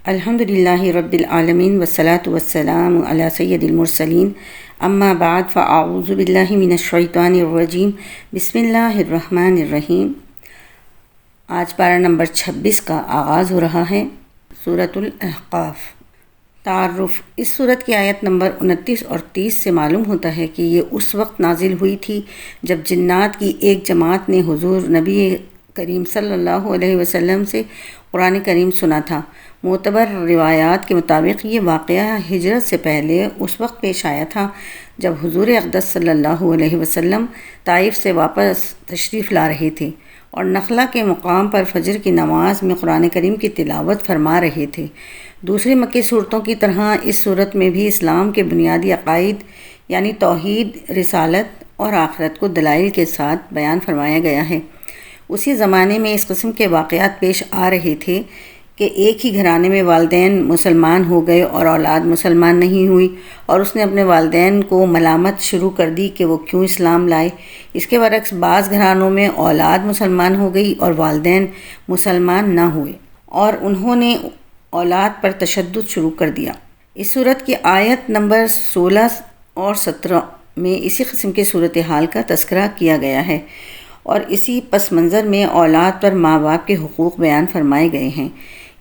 الحمدللہ رب العالمین والصلاة والسلام علی سید المرسلین اما بعد فاعوذ باللہ من الشیطان الرجیم بسم اللہ الرحمن الرحیم۔ آج پارہ نمبر 26 کا آغاز ہو رہا ہے۔ سورۃ الاحقاف۔ تعارف۔ اس سورت کی آیت نمبر 29 اور 30 سے معلوم ہوتا ہے کہ یہ اس وقت نازل ہوئی تھی جب جنات کی ایک جماعت نے حضور نبی کریم صلی اللہ علیہ وسلم سے قرآن کریم سنا تھا۔ معتبر روایات کے مطابق یہ واقعہ ہجرت سے پہلے اس وقت پیش آیا تھا جب حضور اقدس صلی اللہ علیہ وسلم طائف سے واپس تشریف لا رہے تھے اور نخلا کے مقام پر فجر کی نماز میں قرآن کریم کی تلاوت فرما رہے تھے۔ دوسری مکی صورتوں کی طرح اس صورت میں بھی اسلام کے بنیادی عقائد یعنی توحید، رسالت اور آخرت کو دلائل کے ساتھ بیان فرمایا گیا ہے۔ اسی زمانے میں اس قسم کے واقعات پیش آ رہے تھے کہ ایک ہی گھرانے میں والدین مسلمان ہو گئے اور اولاد مسلمان نہیں ہوئی، اور اس نے اپنے والدین کو ملامت شروع کر دی کہ وہ کیوں اسلام لائے۔ اس کے برعکس بعض گھرانوں میں اولاد مسلمان ہو گئی اور والدین مسلمان نہ ہوئے اور انہوں نے اولاد پر تشدد شروع کر دیا۔ اس صورت کی آیت نمبر 16 اور 17 میں اسی قسم کے صورتحال کا تذکرہ کیا گیا ہے اور اسی پس منظر میں اولاد پر ماں باپ کے حقوق بیان فرمائے گئے ہیں۔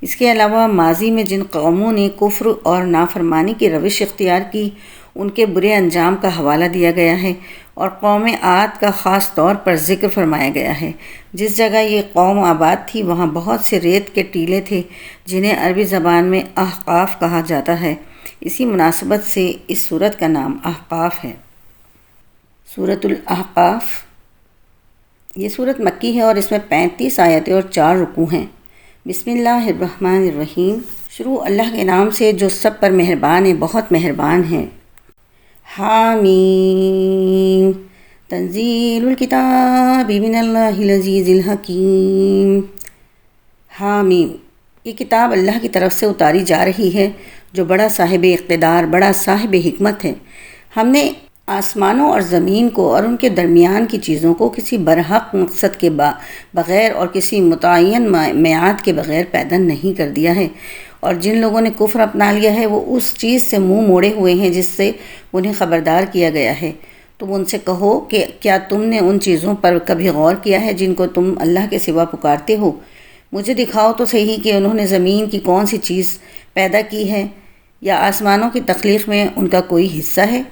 اس کے علاوہ ماضی میں جن قوموں نے کفر اور نافرمانی کی روش اختیار کی ان کے برے انجام کا حوالہ دیا گیا ہے، اور قوم عاد کا خاص طور پر ذکر فرمایا گیا ہے۔ جس جگہ یہ قوم آباد تھی وہاں بہت سے ریت کے ٹیلے تھے جنہیں عربی زبان میں احقاف کہا جاتا ہے۔ اسی مناسبت سے اس سورت کا نام احقاف ہے۔ سورۃ الاحقاف۔ یہ سورت مکی ہے اور اس میں 35 آیتیں اور 4 رکوع ہیں۔ بسم اللہ الرحمن الرحیم۔ شروع اللہ کے نام سے جو سب پر مہربان ہے، بہت مہربان ہے۔ حامیم۔ تنزیل الکتاب من اللہ العزیز الحکیم۔ حامیم۔ یہ کتاب اللہ کی طرف سے اتاری جا رہی ہے جو بڑا صاحب اقتدار، بڑا صاحب حکمت ہے۔ ہم نے آسمانوں اور زمین کو اور ان کے درمیان کی چیزوں کو کسی برحق مقصد کے بغیر اور کسی متعین میعاد کے بغیر پیدا نہیں کر دیا ہے، اور جن لوگوں نے کفر اپنا لیا ہے وہ اس چیز سے منہ موڑے ہوئے ہیں جس سے انہیں خبردار کیا گیا ہے۔ تم ان سے کہو کہ کیا تم نے ان چیزوں پر کبھی غور کیا ہے جن کو تم اللہ کے سوا پکارتے ہو؟ مجھے دکھاؤ تو صحیح کہ انہوں نے زمین کی کون سی چیز پیدا کی ہے، یا آسمانوں کی تخلیق میں ان کا کوئی حصہ ہے؟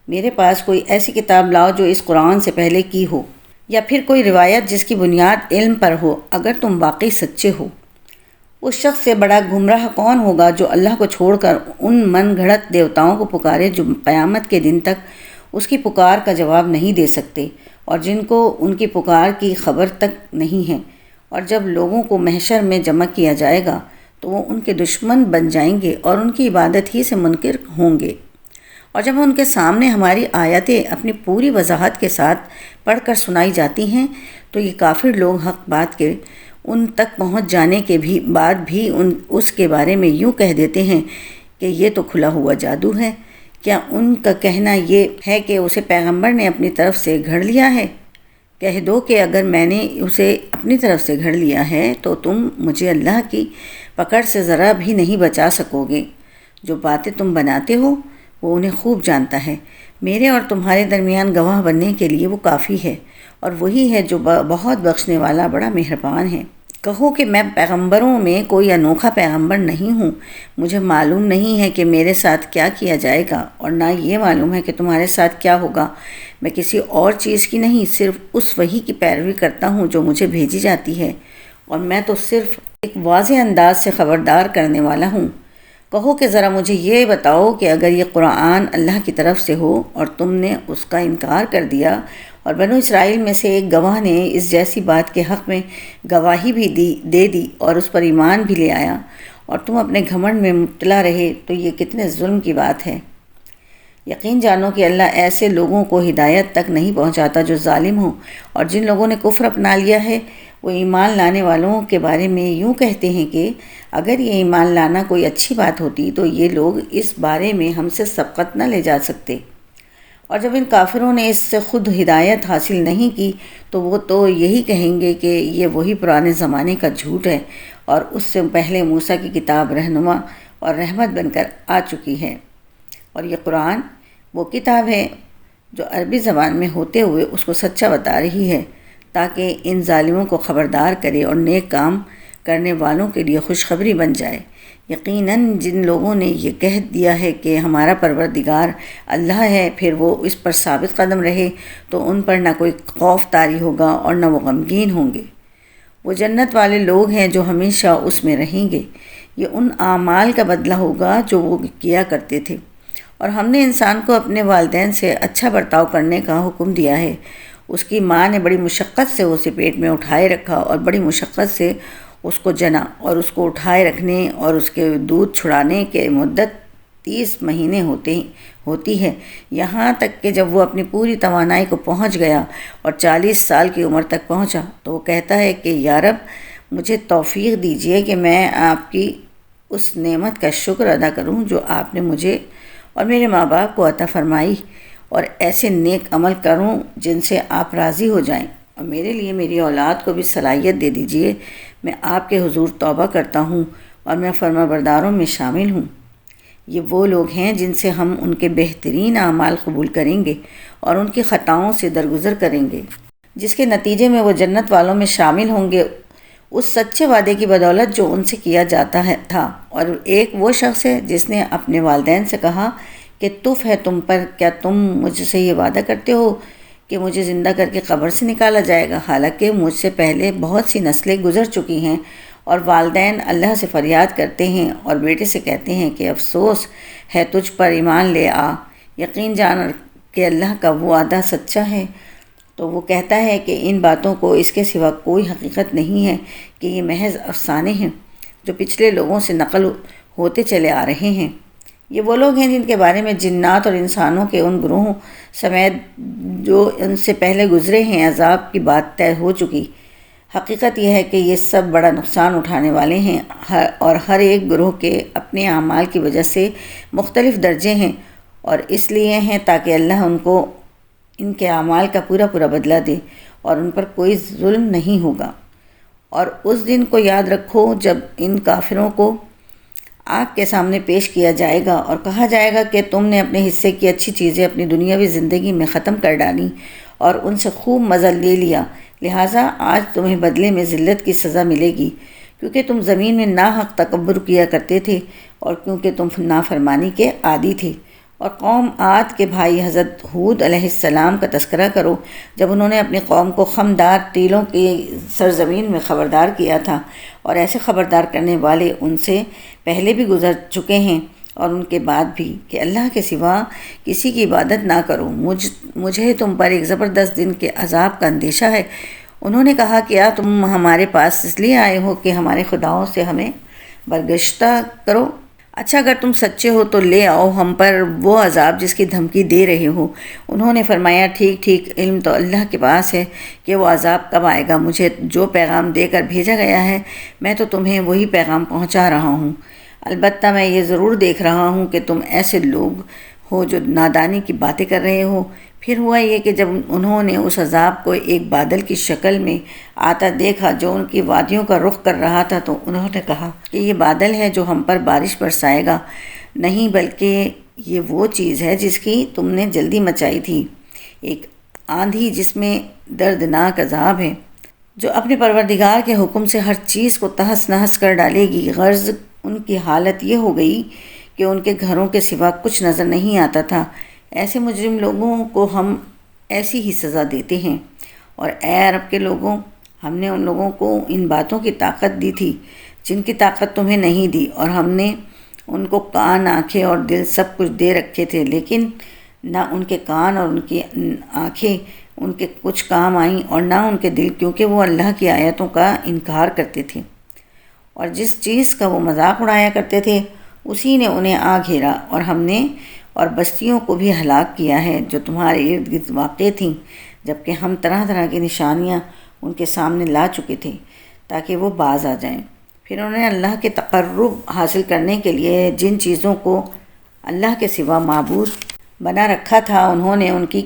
میرے پاس کوئی ایسی کتاب لاؤ جو اس قرآن سے پہلے کی ہو، یا پھر کوئی روایت جس کی بنیاد علم پر ہو، اگر تم واقعی سچے ہو۔ اس شخص سے بڑا گمراہ کون ہوگا جو اللہ کو چھوڑ کر ان من گھڑت دیوتاؤں کو پکارے جو قیامت کے دن تک اس کی پکار کا جواب نہیں دے سکتے اور جن کو ان کی پکار کی خبر تک نہیں ہے، اور جب لوگوں کو محشر میں جمع کیا جائے گا تو وہ ان کے دشمن بن جائیں گے اور ان کی عبادت ہی سے منکر ہوں گے، اور جب ان کے سامنے ہماری آیتیں اپنی پوری وضاحت کے ساتھ پڑھ کر سنائی جاتی ہیں تو یہ کافر لوگ حق بات کے ان تک پہنچ جانے کے بعد بھی اس کے بارے میں یوں کہہ دیتے ہیں کہ یہ تو کھلا ہوا جادو ہے۔ کیا ان کا کہنا یہ ہے کہ اسے پیغمبر نے اپنی طرف سے گھڑ لیا ہے؟ کہہ دو کہ اگر میں نے اسے اپنی طرف سے گھڑ لیا ہے تو تم مجھے اللہ کی پکڑ سے ذرا بھی نہیں بچا سکو گے۔ جو باتیں تم بناتے ہو وہ انہیں خوب جانتا ہے۔ میرے اور تمہارے درمیان گواہ بننے کے لیے وہ کافی ہے، اور وہی ہے جو بہت بخشنے والا، بڑا مہربان ہے۔ کہو کہ میں پیغمبروں میں کوئی انوکھا پیغمبر نہیں ہوں۔ مجھے معلوم نہیں ہے کہ میرے ساتھ کیا کیا جائے گا، اور نہ یہ معلوم ہے کہ تمہارے ساتھ کیا ہوگا۔ میں کسی اور چیز کی نہیں، صرف اس وحی کی پیروی کرتا ہوں جو مجھے بھیجی جاتی ہے، اور میں تو صرف ایک واضح انداز سے خبردار کرنے والا ہوں۔ کہو کہ ذرا مجھے یہ بتاؤ کہ اگر یہ قرآن اللہ کی طرف سے ہو اور تم نے اس کا انکار کر دیا، اور بنو اسرائیل میں سے ایک گواہ نے اس جیسی بات کے حق میں گواہی بھی دے دی اور اس پر ایمان بھی لے آیا، اور تم اپنے گھمنڈ میں مبتلا رہے، تو یہ کتنے ظلم کی بات ہے۔ یقین جانو کہ اللہ ایسے لوگوں کو ہدایت تک نہیں پہنچاتا جو ظالم ہوں، اور جن لوگوں نے کفر اپنا لیا ہے وہ ایمان لانے والوں کے بارے میں یوں کہتے ہیں کہ اگر یہ ایمان لانا کوئی اچھی بات ہوتی تو یہ لوگ اس بارے میں ہم سے سبقت نہ لے جا سکتے، اور جب ان کافروں نے اس سے خود ہدایت حاصل نہیں کی تو وہ تو یہی کہیں گے کہ یہ وہی پرانے زمانے کا جھوٹ ہے اور اس سے پہلے موسیٰ کی کتاب رہنما اور رحمت بن کر آ چکی ہے، اور یہ قرآن وہ کتاب ہے جو عربی زبان میں ہوتے ہوئے اس کو سچا بتا رہی ہے تاکہ ان ظالموں کو خبردار کرے اور نیک کام کرنے والوں کے لیے خوشخبری بن جائے۔ یقیناً جن لوگوں نے یہ کہہ دیا ہے کہ ہمارا پروردگار اللہ ہے، پھر وہ اس پر ثابت قدم رہے تو ان پر نہ کوئی خوف طاری ہوگا اور نہ وہ غمگین ہوں گے۔ وہ جنت والے لوگ ہیں جو ہمیشہ اس میں رہیں گے۔ یہ ان اعمال کا بدلہ ہوگا جو وہ کیا کرتے تھے، اور ہم نے انسان کو اپنے والدین سے اچھا برتاؤ کرنے کا حکم دیا ہے۔ اس کی ماں نے بڑی مشقت سے اسے پیٹ میں اٹھائے رکھا اور بڑی مشقت سے اس کو جنا، اور اس کو اٹھائے رکھنے اور اس کے دودھ چھڑانے کے مدت 30 مہینے ہوتی ہے، یہاں تک کہ جب وہ اپنی پوری توانائی کو پہنچ گیا اور 40 سال کی عمر تک پہنچا تو وہ کہتا ہے کہ یا رب، مجھے توفیق دیجیے کہ میں آپ کی اس نعمت کا شکر ادا کروں جو آپ نے مجھے اور میرے ماں باپ کو عطا فرمائی، اور ایسے نیک عمل کروں جن سے آپ راضی ہو جائیں، اور میرے لیے میری اولاد کو بھی صلاحیت دے دیجیے۔ میں آپ کے حضور توبہ کرتا ہوں اور میں فرما برداروں میں شامل ہوں۔ یہ وہ لوگ ہیں جن سے ہم ان کے بہترین اعمال قبول کریں گے اور ان کی خطاؤں سے درگزر کریں گے، جس کے نتیجے میں وہ جنت والوں میں شامل ہوں گے اس سچے وعدے کی بدولت جو ان سے کیا جاتا تھا۔ اور ایک وہ شخص ہے جس نے اپنے والدین سے کہا کہ تف ہے تم پر، کیا تم مجھ سے یہ وعدہ کرتے ہو کہ مجھے زندہ کر کے قبر سے نکالا جائے گا، حالانکہ مجھ سے پہلے بہت سی نسلیں گزر چکی ہیں۔ اور والدین اللہ سے فریاد کرتے ہیں اور بیٹے سے کہتے ہیں کہ افسوس ہے تجھ پر، ایمان لے آ، یقین جان کہ اللہ کا وہ وعدہ سچا ہے۔ تو وہ کہتا ہے کہ ان باتوں کو اس کے سوا کوئی حقیقت نہیں ہے، کہ یہ محض افسانے ہیں جو پچھلے لوگوں سے نقل ہوتے چلے آ رہے ہیں۔ یہ وہ لوگ ہیں جن کے بارے میں جنات اور انسانوں کے ان گروہوں سمیت جو ان سے پہلے گزرے ہیں عذاب کی بات طے ہو چکی۔ حقیقت یہ ہے کہ یہ سب بڑا نقصان اٹھانے والے ہیں، اور ہر ایک گروہ کے اپنے اعمال کی وجہ سے مختلف درجے ہیں، اور اس لیے ہیں تاکہ اللہ ان کو ان کے اعمال کا پورا بدلہ دے اور ان پر کوئی ظلم نہیں ہوگا۔ اور اس دن کو یاد رکھو جب ان کافروں کو آگ کے سامنے پیش کیا جائے گا اور کہا جائے گا کہ تم نے اپنے حصے کی اچھی چیزیں اپنی دنیاوی زندگی میں ختم کر ڈالی اور ان سے خوب مزہ لے لیا، لہٰذا آج تمہیں بدلے میں ذلت کی سزا ملے گی، کیونکہ تم زمین میں ناحق تکبر کیا کرتے تھے اور کیونکہ تم نافرمانی کے عادی تھے۔ اور قوم عاد کے بھائی حضرت ہود علیہ السلام کا تذکرہ کرو، جب انہوں نے اپنی قوم کو خمدار ٹیلوں کی سرزمین میں خبردار کیا تھا، اور ایسے خبردار کرنے والے ان سے پہلے بھی گزر چکے ہیں اور ان کے بعد بھی، کہ اللہ کے سوا کسی کی عبادت نہ کرو، مجھے تم پر ایک زبردست دن کے عذاب کا اندیشہ ہے۔ انہوں نے کہا کیا تم ہمارے پاس اس لیے آئے ہو کہ ہمارے خداؤں سے ہمیں برگشتہ کرو؟ اچھا اگر تم سچے ہو تو لے آؤ ہم پر وہ عذاب جس کی دھمکی دے رہے ہو۔ انہوں نے فرمایا ٹھیک، علم تو اللہ کے پاس ہے کہ وہ عذاب کب آئے گا، مجھے جو پیغام دے کر بھیجا گیا ہے میں تو تمہیں وہی پیغام پہنچا رہا ہوں۔ البتہ میں یہ ضرور دیکھ رہا ہوں کہ تم ایسے لوگ ہو جو نادانی کی باتیں کر رہے ہو۔ پھر ہوا یہ کہ جب انہوں نے اس عذاب کو ایک بادل کی شکل میں آتا دیکھا جو ان کی وادیوں کا رخ کر رہا تھا، تو انہوں نے کہا کہ یہ بادل ہے جو ہم پر بارش برسائے گا، نہیں بلکہ یہ وہ چیز ہے جس کی تم نے جلدی مچائی تھی، ایک آندھی جس میں دردناک عذاب ہے، جو اپنے پروردگار کے حکم سے ہر چیز کو تہس نہس کر ڈالے گی۔ غرض ان کی حالت یہ ہو گئی کہ ان کے گھروں کے سوا کچھ نظر نہیں آتا تھا۔ ایسے مجرم لوگوں کو ہم ایسی ہی سزا دیتے ہیں۔ اور اے عرب کے لوگوں، ہم نے ان لوگوں کو ان باتوں کی طاقت دی تھی جن کی طاقت تمہیں نہیں دی، اور ہم نے ان کو کان، آنکھیں اور دل سب کچھ دے رکھے تھے، لیکن نہ ان کے کان اور ان کی آنکھیں ان کے کچھ کام آئیں اور نہ ان کے دل، کیونکہ وہ اللہ کی آیتوں کا انکار کرتے تھے، اور جس چیز کا وہ مذاق اڑایا کرتے تھے اسی نے انہیں آ گھیرا۔ اور ہم نے اور بستیوں کو بھی ہلاک کیا ہے جو تمہارے ارد گرد واقع تھیں، جبکہ ہم طرح طرح کی نشانیاں ان کے سامنے لا چکے تھے تاکہ وہ باز آ جائیں۔ پھر انہوں نے اللہ کے تقرب حاصل کرنے کے لیے جن چیزوں کو اللہ کے سوا معبود بنا رکھا تھا انہوں نے ان کی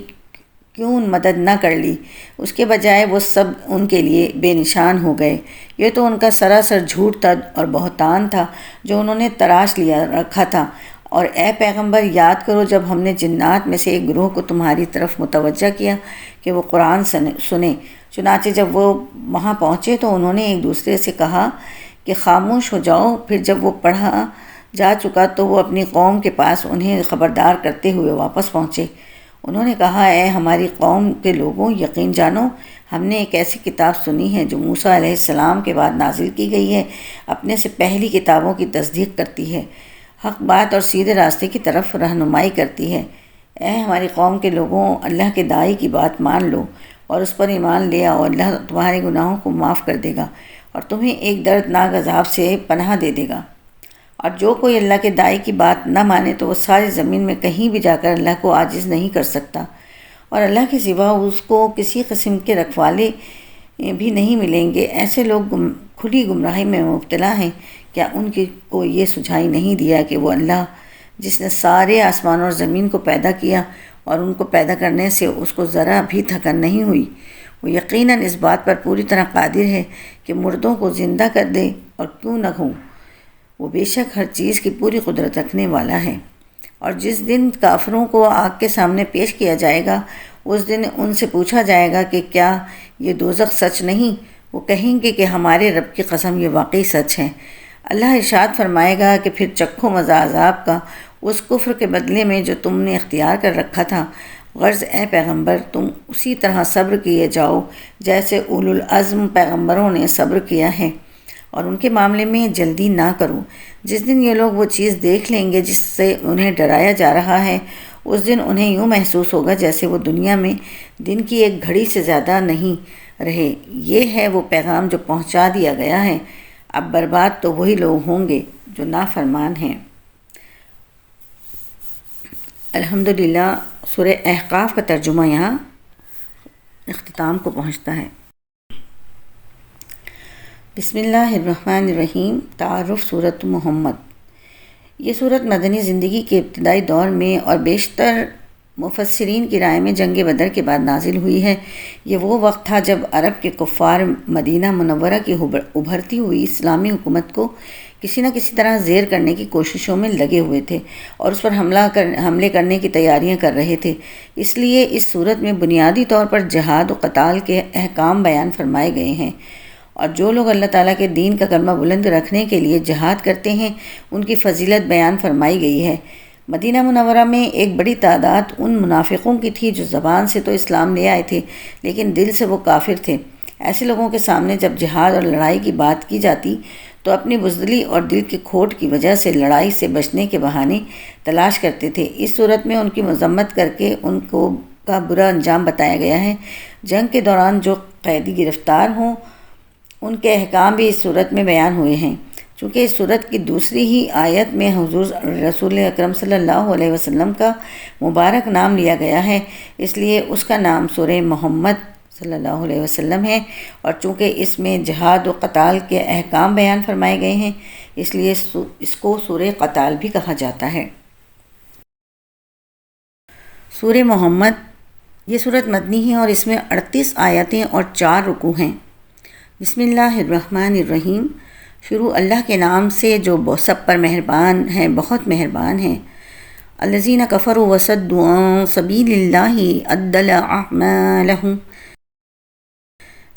کیوں مدد نہ کر لی، اس کے بجائے وہ سب ان کے لیے بے نشان ہو گئے۔ یہ تو ان کا سراسر جھوٹ تھا اور بہتان تھا جو انہوں نے تراش لیا رکھا تھا۔ اور اے پیغمبر، یاد کرو جب ہم نے جنات میں سے ایک گروہ کو تمہاری طرف متوجہ کیا کہ وہ قرآن سنیں، چنانچہ جب وہ وہاں پہنچے تو انہوں نے ایک دوسرے سے کہا کہ خاموش ہو جاؤ۔ پھر جب وہ پڑھا جا چکا تو وہ اپنی قوم کے پاس انہیں خبردار کرتے ہوئے واپس پہنچے۔ انہوں نے کہا، اے ہماری قوم کے لوگوں، یقین جانو ہم نے ایک ایسی کتاب سنی ہے جو موسیٰ علیہ السلام کے بعد نازل کی گئی ہے، اپنے سے پہلی کتابوں کی تصدیق کرتی ہے، حق بات اور سیدھے راستے کی طرف رہنمائی کرتی ہے۔ اے ہماری قوم کے لوگوں، اللہ کے داعی کی بات مان لو اور اس پر ایمان لے آؤ، اللہ تمہارے گناہوں کو معاف کر دے گا اور تمہیں ایک دردناک عذاب سے پناہ دے دے گا۔ اور جو کوئی اللہ کے داعی کی بات نہ مانے تو وہ ساری زمین میں کہیں بھی جا کر اللہ کو عاجز نہیں کر سکتا، اور اللہ کے سوا اس کو کسی قسم کے رکھوالے بھی نہیں ملیں گے۔ ایسے لوگ کھلی گمراہی میں مبتلا ہیں۔ کیا ان کو یہ سجھائی نہیں دیا کہ وہ اللہ جس نے سارے آسمان اور زمین کو پیدا کیا اور ان کو پیدا کرنے سے اس کو ذرا بھی تھکن نہیں ہوئی، وہ یقیناً اس بات پر پوری طرح قادر ہے کہ مردوں کو زندہ کر دے، اور کیوں نہ ہو، وہ بے شک ہر چیز کی پوری قدرت رکھنے والا ہے۔ اور جس دن کافروں کو آگ کے سامنے پیش کیا جائے گا، اس دن ان سے پوچھا جائے گا کہ کیا یہ دوزخ سچ نہیں؟ وہ کہیں گے کہ ہمارے رب کی قسم یہ واقعی سچ ہے۔ اللہ ارشاد فرمائے گا کہ پھر چکھو مزہ عذاب کا اس کفر کے بدلے میں جو تم نے اختیار کر رکھا تھا۔ غرض اے پیغمبر، تم اسی طرح صبر کیے جاؤ جیسے اولو العزم پیغمبروں نے صبر کیا ہے، اور ان کے معاملے میں جلدی نہ کرو۔ جس دن یہ لوگ وہ چیز دیکھ لیں گے جس سے انہیں ڈرایا جا رہا ہے، اس دن انہیں یوں محسوس ہوگا جیسے وہ دنیا میں دن کی ایک گھڑی سے زیادہ نہیں رہے۔ یہ ہے وہ پیغام جو پہنچا دیا گیا ہے۔ اب برباد تو وہی لوگ ہوں گے جو نافرمان ہیں۔ الحمدللہ سورہ احقاف کا ترجمہ یہاں اختتام کو پہنچتا ہے۔ بسم اللہ الرحمن الرحیم۔ تعارف سورۃ محمد۔ یہ سورت مدنی زندگی کے ابتدائی دور میں اور بیشتر مفسرین کی رائے میں جنگ بدر کے بعد نازل ہوئی ہے۔ یہ وہ وقت تھا جب عرب کے کفار مدینہ منورہ کی ابھرتی ہوئی اسلامی حکومت کو کسی نہ کسی طرح زیر کرنے کی کوششوں میں لگے ہوئے تھے اور اس پر حملے کرنے کی تیاریاں کر رہے تھے۔ اس لیے اس صورت میں بنیادی طور پر جہاد و قتال کے احکام بیان فرمائے گئے ہیں، اور جو لوگ اللہ تعالیٰ کے دین کا کلمہ بلند رکھنے کے لیے جہاد کرتے ہیں ان کی فضیلت بیان فرمائی گئی ہے۔ مدینہ منورہ میں ایک بڑی تعداد ان منافقوں کی تھی جو زبان سے تو اسلام لے آئے تھے لیکن دل سے وہ کافر تھے۔ ایسے لوگوں کے سامنے جب جہاد اور لڑائی کی بات کی جاتی تو اپنی بزدلی اور دل کی کھوٹ کی وجہ سے لڑائی سے بچنے کے بہانے تلاش کرتے تھے۔ اس صورت میں ان کی مذمت کر کے ان کو کا برا انجام بتایا گیا ہے۔ جنگ کے دوران جو قیدی گرفتار ہوں ان کے احکام بھی اس صورت میں بیان ہوئے ہیں۔ چونکہ اس صورت کی دوسری ہی آیت میں حضور رسول اکرم صلی اللہ علیہ وسلم کا مبارک نام لیا گیا ہے، اس لیے اس کا نام سورہ محمد صلی اللہ علیہ وسلم ہے، اور چونکہ اس میں جہاد و قتال کے احکام بیان فرمائے گئے ہیں اس لیے اس کو سورہ قتال بھی کہا جاتا ہے۔ سورہ محمد یہ سورت مدنی ہے اور اس میں 38 آیتیں اور 4 رکوع ہیں۔ بسم اللہ الرحمن الرحیم۔ شروع اللہ کے نام سے جو سب پر مہربان ہے، بہت مہربان ہے۔ الذین کفروا وصدوا عن سبیل اللہ اضل اعمالہم۔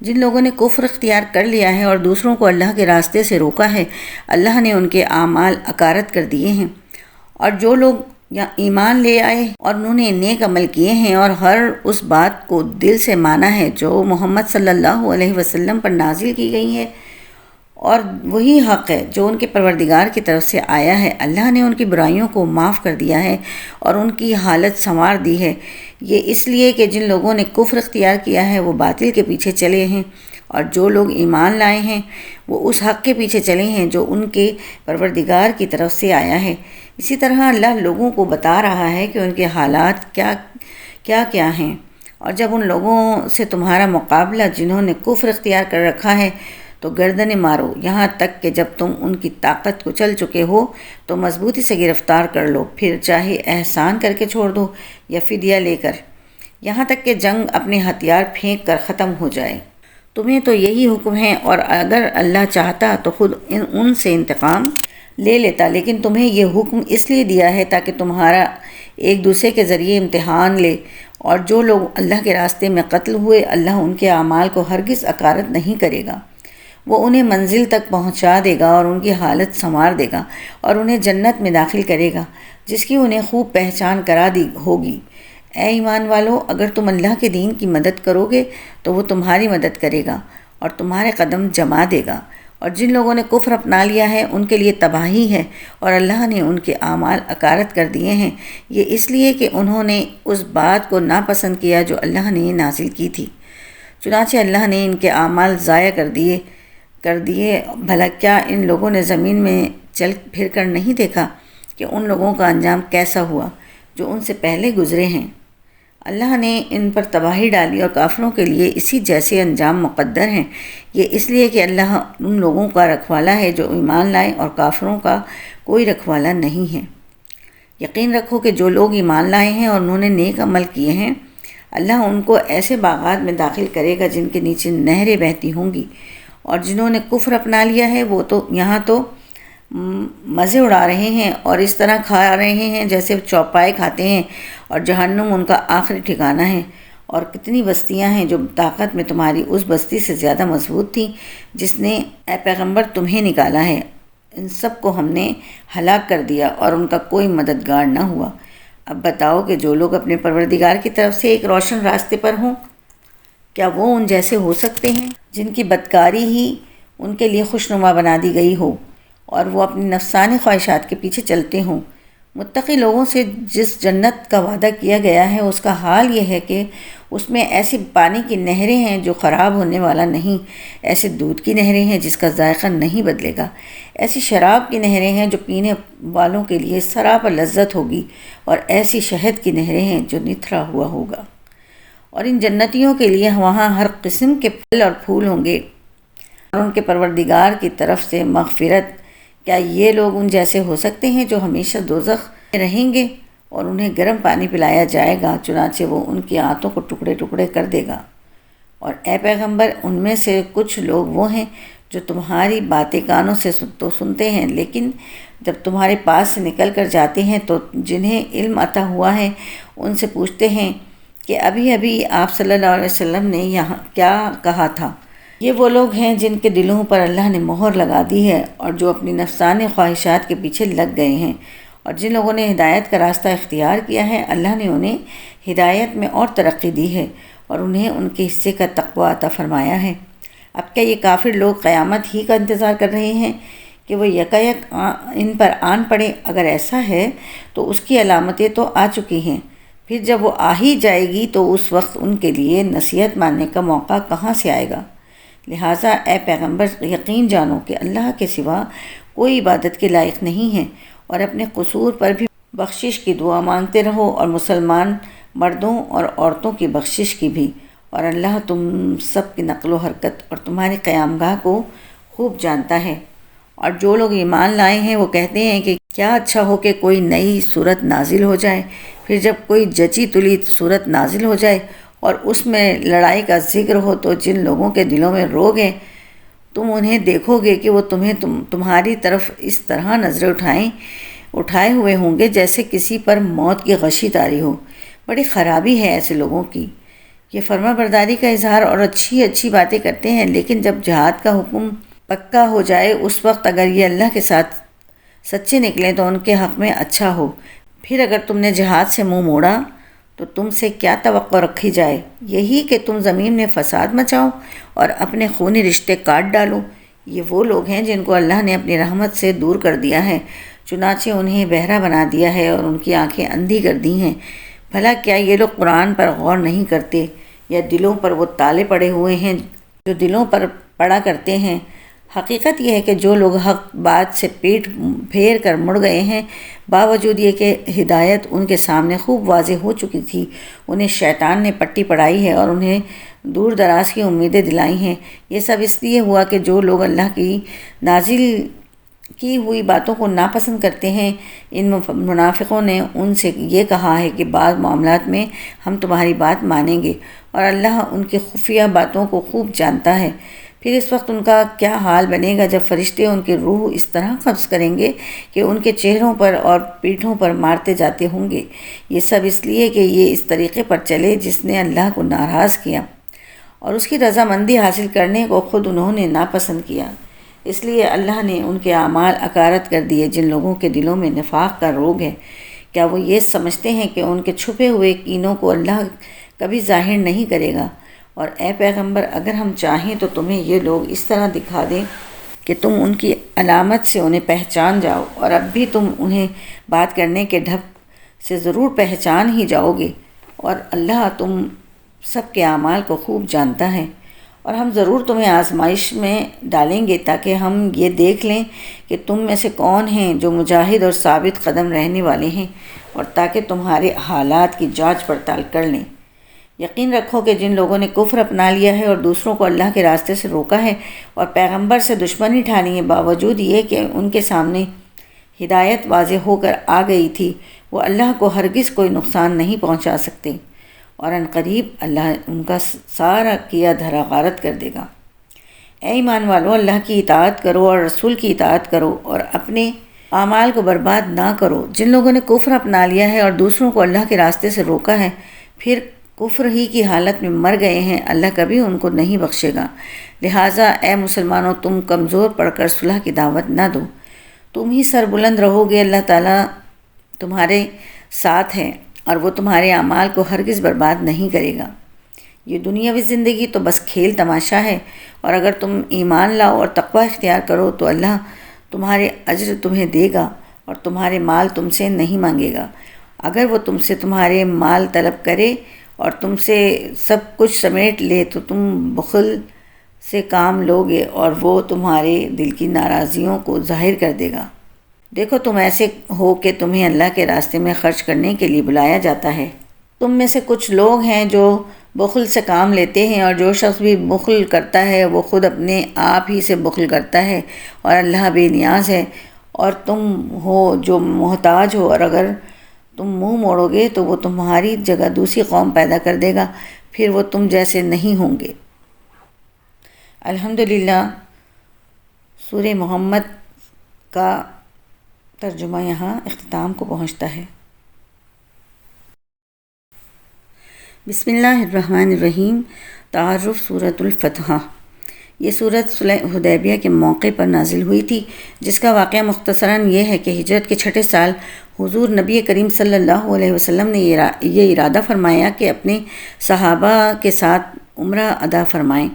جن لوگوں نے کفر اختیار کر لیا ہے اور دوسروں کو اللہ کے راستے سے روکا ہے، اللہ نے ان کے اعمال اکارت کر دیے ہیں۔ اور جو لوگ یا ایمان لے آئے اور انہوں نے نیک عمل کیے ہیں اور ہر اس بات کو دل سے مانا ہے جو محمد صلی اللہ علیہ وسلم پر نازل کی گئی ہے، اور وہی حق ہے جو ان کے پروردگار کی طرف سے آیا ہے، اللہ نے ان کی برائیوں کو معاف کر دیا ہے اور ان کی حالت سنوار دی ہے۔ یہ اس لیے کہ جن لوگوں نے کفر اختیار کیا ہے وہ باطل کے پیچھے چلے ہیں، اور جو لوگ ایمان لائے ہیں وہ اس حق کے پیچھے چلے ہیں جو ان کے پروردگار کی طرف سے آیا ہے۔ اسی طرح اللہ لوگوں کو بتا رہا ہے کہ ان کے حالات کیا ہیں، اور جب ان لوگوں سے تمہارا مقابلہ جنہوں نے کفر اختیار کر رکھا ہے تو گردنیں مارو یہاں تک کہ جب تم ان کی طاقت کو چل چکے ہو تو مضبوطی سے گرفتار کر لو، پھر چاہے احسان کر کے چھوڑ دو یا فدیہ لے کر، یہاں تک کہ جنگ اپنے ہتھیار پھینک کر ختم ہو جائے۔ تمہیں تو یہی حکم ہے، اور اگر اللہ چاہتا تو خود ان سے انتقام لے لیتا، لیکن تمہیں یہ حکم اس لیے دیا ہے تاکہ تمہارا ایک دوسرے کے ذریعے امتحان لے، اور جو لوگ اللہ کے راستے میں قتل ہوئے اللہ ان کے اعمال کو ہرگز اکارت نہیں کرے گا، وہ انہیں منزل تک پہنچا دے گا اور ان کی حالت سنوار دے گا اور انہیں جنت میں داخل کرے گا جس کی انہیں خوب پہچان کرا دی ہوگی۔ اے ایمان والو، اگر تم اللہ کے دین کی مدد کرو گے تو وہ تمہاری مدد کرے گا اور تمہارے قدم جما دے گا، اور جن لوگوں نے کفر اپنا لیا ہے ان کے لیے تباہی ہے، اور اللہ نے ان کے اعمال اکارت کر دیے ہیں، یہ اس لیے کہ انہوں نے اس بات کو ناپسند کیا جو اللہ نے نازل کی تھی۔ چنانچہ اللہ نے ان کے اعمال ضائع کر دیے۔ بھلا کیا ان لوگوں نے زمین میں چل پھر کر نہیں دیکھا کہ ان لوگوں کا انجام کیسا ہوا جو ان سے پہلے گزرے ہیں؟ اللہ نے ان پر تباہی ڈالی اور کافروں کے لیے اسی جیسے انجام مقدر ہیں۔ یہ اس لیے کہ اللہ ان لوگوں کا رکھوالا ہے جو ایمان لائے، اور کافروں کا کوئی رکھوالا نہیں ہے۔ یقین رکھو کہ جو لوگ ایمان لائے ہیں اور انہوں نے نیک عمل کیے ہیں، اللہ ان کو ایسے باغات میں داخل کرے گا جن کے نیچے نہریں بہتی ہوں گی، اور جنہوں نے کفر اپنا لیا ہے وہ تو یہاں تو مزے اڑا رہے ہیں اور اس طرح کھا رہے ہیں جیسے چوپائے کھاتے ہیں، اور جہنم ان کا آخری ٹھکانہ ہے۔ اور کتنی بستیاں ہیں جو طاقت میں تمہاری اس بستی سے زیادہ مضبوط تھیں جس نے اے پیغمبر تمہیں نکالا ہے، ان سب کو ہم نے ہلاک کر دیا اور ان کا کوئی مددگار نہ ہوا۔ اب بتاؤ کہ جو لوگ اپنے پروردگار کی طرف سے ایک روشن راستے پر ہوں، کیا وہ ان جیسے ہو سکتے ہیں جن کی بدکاری ہی ان کے لیے خوشنما بنا دی گئی ہو اور وہ اپنی نفسانی خواہشات کے پیچھے چلتے ہوں؟ متقی لوگوں سے جس جنت کا وعدہ کیا گیا ہے اس کا حال یہ ہے کہ اس میں ایسی پانی کی نہریں ہیں جو خراب ہونے والا نہیں، ایسے دودھ کی نہریں ہیں جس کا ذائقہ نہیں بدلے گا، ایسی شراب کی نہریں ہیں جو پینے والوں کے لیے سراپا لذت ہوگی، اور ایسی شہد کی نہریں ہیں جو نتھرا ہوا ہوگا۔ اور ان جنتیوں کے لیے وہاں ہر قسم کے پھل اور پھول ہوں گے اور ان کے پروردگار کی طرف سے مغفرت۔ کیا یہ لوگ ان جیسے ہو سکتے ہیں جو ہمیشہ دوزخ میں رہیں گے اور انہیں گرم پانی پلایا جائے گا، چنانچہ وہ ان کی آنتوں کو ٹکڑے ٹکڑے کر دے گا؟ اور اے پیغمبر، ان میں سے کچھ لوگ وہ ہیں جو تمہاری باتیں کانوں سے تو سنتے ہیں، لیکن جب تمہارے پاس سے نکل کر جاتے ہیں تو جنہیں علم عطا ہوا ہے ان سے پوچھتے ہیں کہ ابھی ابھی آپ صلی اللہ علیہ وسلم نے یہاں کیا کہا تھا۔ یہ وہ لوگ ہیں جن کے دلوں پر اللہ نے مہر لگا دی ہے اور جو اپنی نفسانی خواہشات کے پیچھے لگ گئے ہیں، اور جن لوگوں نے ہدایت کا راستہ اختیار کیا ہے اللہ نے انہیں ہدایت میں اور ترقی دی ہے اور انہیں ان کے حصے کا تقوی عطا فرمایا ہے۔ اب کیا یہ کافر لوگ قیامت ہی کا انتظار کر رہے ہیں کہ وہ یکایک ان پر آن پڑے؟ اگر ایسا ہے تو اس کی علامتیں تو آ چکی ہیں، پھر جب وہ آ ہی جائے گی تو اس وقت ان کے لیے نصیحت ماننے کا موقع کہاں سے آئے گا؟ لہٰذا اے پیغمبر، یقین جانو کہ اللہ کے سوا کوئی عبادت کے لائق نہیں ہے، اور اپنے قصور پر بھی بخشش کی دعا مانگتے رہو، اور مسلمان مردوں اور عورتوں کی بخشش کی بھی، اور اللہ تم سب کی نقل و حرکت اور تمہاری قیام گاہ کو خوب جانتا ہے۔ اور جو لوگ ایمان لائے ہیں وہ کہتے ہیں کہ کیا اچھا ہو کہ کوئی نئی صورت نازل ہو جائے، پھر جب کوئی جچی تلی صورت نازل ہو جائے اور اس میں لڑائی کا ذکر ہو تو جن لوگوں کے دلوں میں روگ ہے تم انہیں دیکھو گے کہ وہ تمہاری طرف اس طرح نظریں اٹھائے ہوئے ہوں گے جیسے کسی پر موت کی غشی طاری ہو۔ بڑی خرابی ہے ایسے لوگوں کی، یہ فرما برداری کا اظہار اور اچھی اچھی باتیں کرتے ہیں، لیکن جب جہاد کا حکم پکا ہو جائے اس وقت اگر یہ اللہ کے ساتھ سچے نکلیں تو ان کے حق میں اچھا ہو، پھر اگر تم نے جہاد سے منہ موڑا تو تم سے کیا توقع رکھی جائے؟ یہی کہ تم زمین میں فساد مچاؤ اور اپنے خونی رشتے کاٹ ڈالو۔ یہ وہ لوگ ہیں جن کو اللہ نے اپنی رحمت سے دور کر دیا ہے، چنانچہ انہیں بہرا بنا دیا ہے اور ان کی آنکھیں اندھی کر دی ہیں۔ بھلا کیا یہ لوگ قرآن پر غور نہیں کرتے، یا دلوں پر وہ تالے پڑے ہوئے ہیں جو دلوں پر پڑا کرتے ہیں؟ حقیقت یہ ہے کہ جو لوگ حق بات سے پیٹ پھیر کر مڑ گئے ہیں، باوجود یہ کہ ہدایت ان کے سامنے خوب واضح ہو چکی تھی، انہیں شیطان نے پٹی پڑھائی ہے اور انہیں دور دراز کی امیدیں دلائی ہیں۔ یہ سب اس لیے ہوا کہ جو لوگ اللہ کی نازل کی ہوئی باتوں کو ناپسند کرتے ہیں، ان منافقوں نے ان سے یہ کہا ہے کہ بعض معاملات میں ہم تمہاری بات مانیں گے، اور اللہ ان کی خفیہ باتوں کو خوب جانتا ہے۔ پھر اس وقت ان کا کیا حال بنے گا جب فرشتے ان کی روح اس طرح قبض کریں گے کہ ان کے چہروں پر اور پیٹھوں پر مارتے جاتے ہوں گے۔ یہ سب اس لیے کہ یہ اس طریقے پر چلے جس نے اللہ کو ناراض کیا، اور اس کی رضامندی حاصل کرنے کو خود انہوں نے ناپسند کیا۔ اس لیے اللہ نے ان کے اعمال اکارت کر دیے۔ جن لوگوں کے دلوں میں نفاق کا روگ ہے، کیا وہ یہ سمجھتے ہیں کہ ان کے چھپے ہوئے کینوں کو اللہ کبھی ظاہر نہیں کرے گا؟ اور اے پیغمبر، اگر ہم چاہیں تو تمہیں یہ لوگ اس طرح دکھا دیں کہ تم ان کی علامت سے انہیں پہچان جاؤ، اور اب بھی تم انہیں بات کرنے کے ڈھب سے ضرور پہچان ہی جاؤ گے، اور اللہ تم سب کے اعمال کو خوب جانتا ہے۔ اور ہم ضرور تمہیں آزمائش میں ڈالیں گے تاکہ ہم یہ دیکھ لیں کہ تم میں سے کون ہیں جو مجاہد اور ثابت قدم رہنے والے ہیں، اور تاکہ تمہارے حالات کی جانچ پڑتال کر لیں۔ یقین رکھو کہ جن لوگوں نے کفر اپنا لیا ہے اور دوسروں کو اللہ کے راستے سے روکا ہے اور پیغمبر سے دشمنی ٹھانی ہے، باوجود یہ کہ ان کے سامنے ہدایت واضح ہو کر آ گئی تھی، وہ اللہ کو ہرگز کوئی نقصان نہیں پہنچا سکتے، اور ان قریب اللہ ان کا سارا کیا دھرا غارت کر دے گا۔ اے ایمان والو، اللہ کی اطاعت کرو اور رسول کی اطاعت کرو، اور اپنے اعمال کو برباد نہ کرو۔ جن لوگوں نے کفر اپنا لیا ہے اور دوسروں کو اللہ کے راستے سے روکا ہے، پھر کفر ہی کی حالت میں مر گئے ہیں، اللہ کبھی ان کو نہیں بخشے گا۔ لہٰذا اے مسلمانوں، تم کمزور پڑ کر صلح کی دعوت نہ دو، تم ہی سربلند رہو گے۔ اللہ تعالیٰ تمہارے ساتھ ہے اور وہ تمہارے اعمال کو ہرگز برباد نہیں کرے گا۔ یہ دنیاوی زندگی تو بس کھیل تماشا ہے، اور اگر تم ایمان لاؤ اور تقوی اختیار کرو تو اللہ تمہارے اجر تمہیں دے گا اور تمہارے مال تم سے نہیں مانگے گا۔ اگر وہ تم سے تمہارے مال طلب کرے اور تم سے سب کچھ سمیٹ لے تو تم بخل سے کام لوگے، اور وہ تمہارے دل کی ناراضیوں کو ظاہر کر دے گا۔ دیکھو، تم ایسے ہو کہ تمہیں اللہ کے راستے میں خرچ کرنے کے لیے بلایا جاتا ہے۔ تم میں سے کچھ لوگ ہیں جو بخل سے کام لیتے ہیں، اور جو شخص بھی بخل کرتا ہے وہ خود اپنے آپ ہی سے بخل کرتا ہے، اور اللہ بے نیاز ہے۔ اور تم ہو جو محتاج ہو، اور اگر تم منہ موڑو گے تو وہ تمہاری جگہ دوسری قوم پیدا کر دے گا، پھر وہ تم جیسے نہیں ہوں گے۔ الحمدللہ، سورہ محمد کا ترجمہ یہاں اختتام کو پہنچتا ہے۔ بسم اللہ الرحمن الرحیم۔ تعارف سورۃ الفتح۔ یہ سورت صلح حدیبیہ کے موقع پر نازل ہوئی تھی، جس کا واقعہ مختصراً یہ ہے کہ ہجرت کے 6 سال حضور نبی کریم صلی اللہ علیہ وسلم نے یہ ارادہ فرمایا کہ اپنے صحابہ کے ساتھ عمرہ ادا فرمائیں۔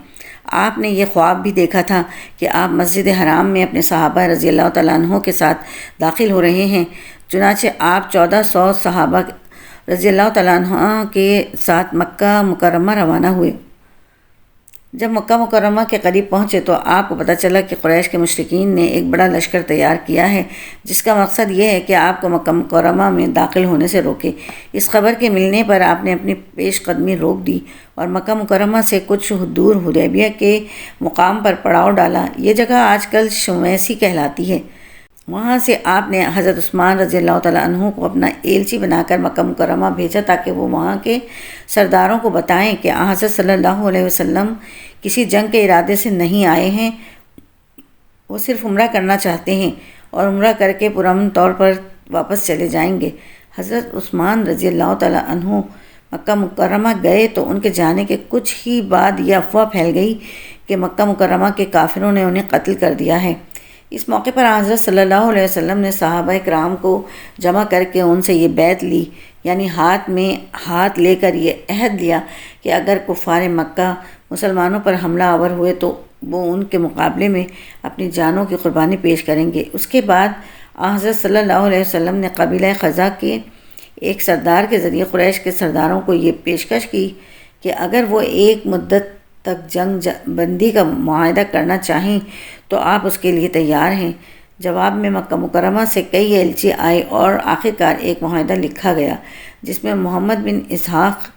آپ نے یہ خواب بھی دیکھا تھا کہ آپ مسجد حرام میں اپنے صحابہ رضی اللہ تعالیٰ عنہ کے ساتھ داخل ہو رہے ہیں۔ چنانچہ آپ 1400 صحابہ رضی اللہ تعالیٰ عنہ کے ساتھ مکہ مکرمہ روانہ ہوئے۔ جب مکہ مکرمہ کے قریب پہنچے تو آپ کو پتہ چلا کہ قریش کے مشرکین نے ایک بڑا لشکر تیار کیا ہے، جس کا مقصد یہ ہے کہ آپ کو مکہ مکرمہ میں داخل ہونے سے روکے۔ اس خبر کے ملنے پر آپ نے اپنی پیش قدمی روک دی اور مکہ مکرمہ سے کچھ دور حدیبیہ کے مقام پر پڑاؤ ڈالا۔ یہ جگہ آج کل شمیسی کہلاتی ہے۔ وہاں سے آپ نے حضرت عثمان رضی اللہ تعالیٰ عنہ کو اپنا ایلچی بنا کر مکہ مکرمہ بھیجا تاکہ وہ وہاں کے سرداروں کو بتائیں کہ حضرت صلی اللہ علیہ وسلم کسی جنگ کے ارادے سے نہیں آئے ہیں، وہ صرف عمرہ کرنا چاہتے ہیں اور عمرہ کر کے پرامن طور پر واپس چلے جائیں گے۔ حضرت عثمان رضی اللہ تعالیٰ عنہ مکہ مکرمہ گئے تو ان کے جانے کے کچھ ہی بعد یہ افواہ پھیل گئی کہ مکہ مکرمہ کے کافروں نے انہیں قتل کر دیا ہے۔ اس موقع پر حضرت صلی اللہ علیہ وسلم نے صحابہ کرام کو جمع کر کے ان سے یہ بیعت لی، یعنی ہاتھ میں ہاتھ لے کر یہ عہد لیا کہ اگر کفار مکہ مسلمانوں پر حملہ آور ہوئے تو وہ ان کے مقابلے میں اپنی جانوں کی قربانی پیش کریں گے۔ اس کے بعد حضرت صلی اللہ علیہ وسلم نے قبیلہ خزا کے ایک سردار کے ذریعے قریش کے سرداروں کو یہ پیشکش کی کہ اگر وہ ایک مدت تک جنگ بندی کا معاہدہ کرنا چاہیں تو آپ اس کے لیے تیار ہیں۔ جواب میں مکہ مکرمہ سے کئی ایلچی آئے اور آخرکار ایک معاہدہ لکھا گیا جس میں محمد بن اسحاق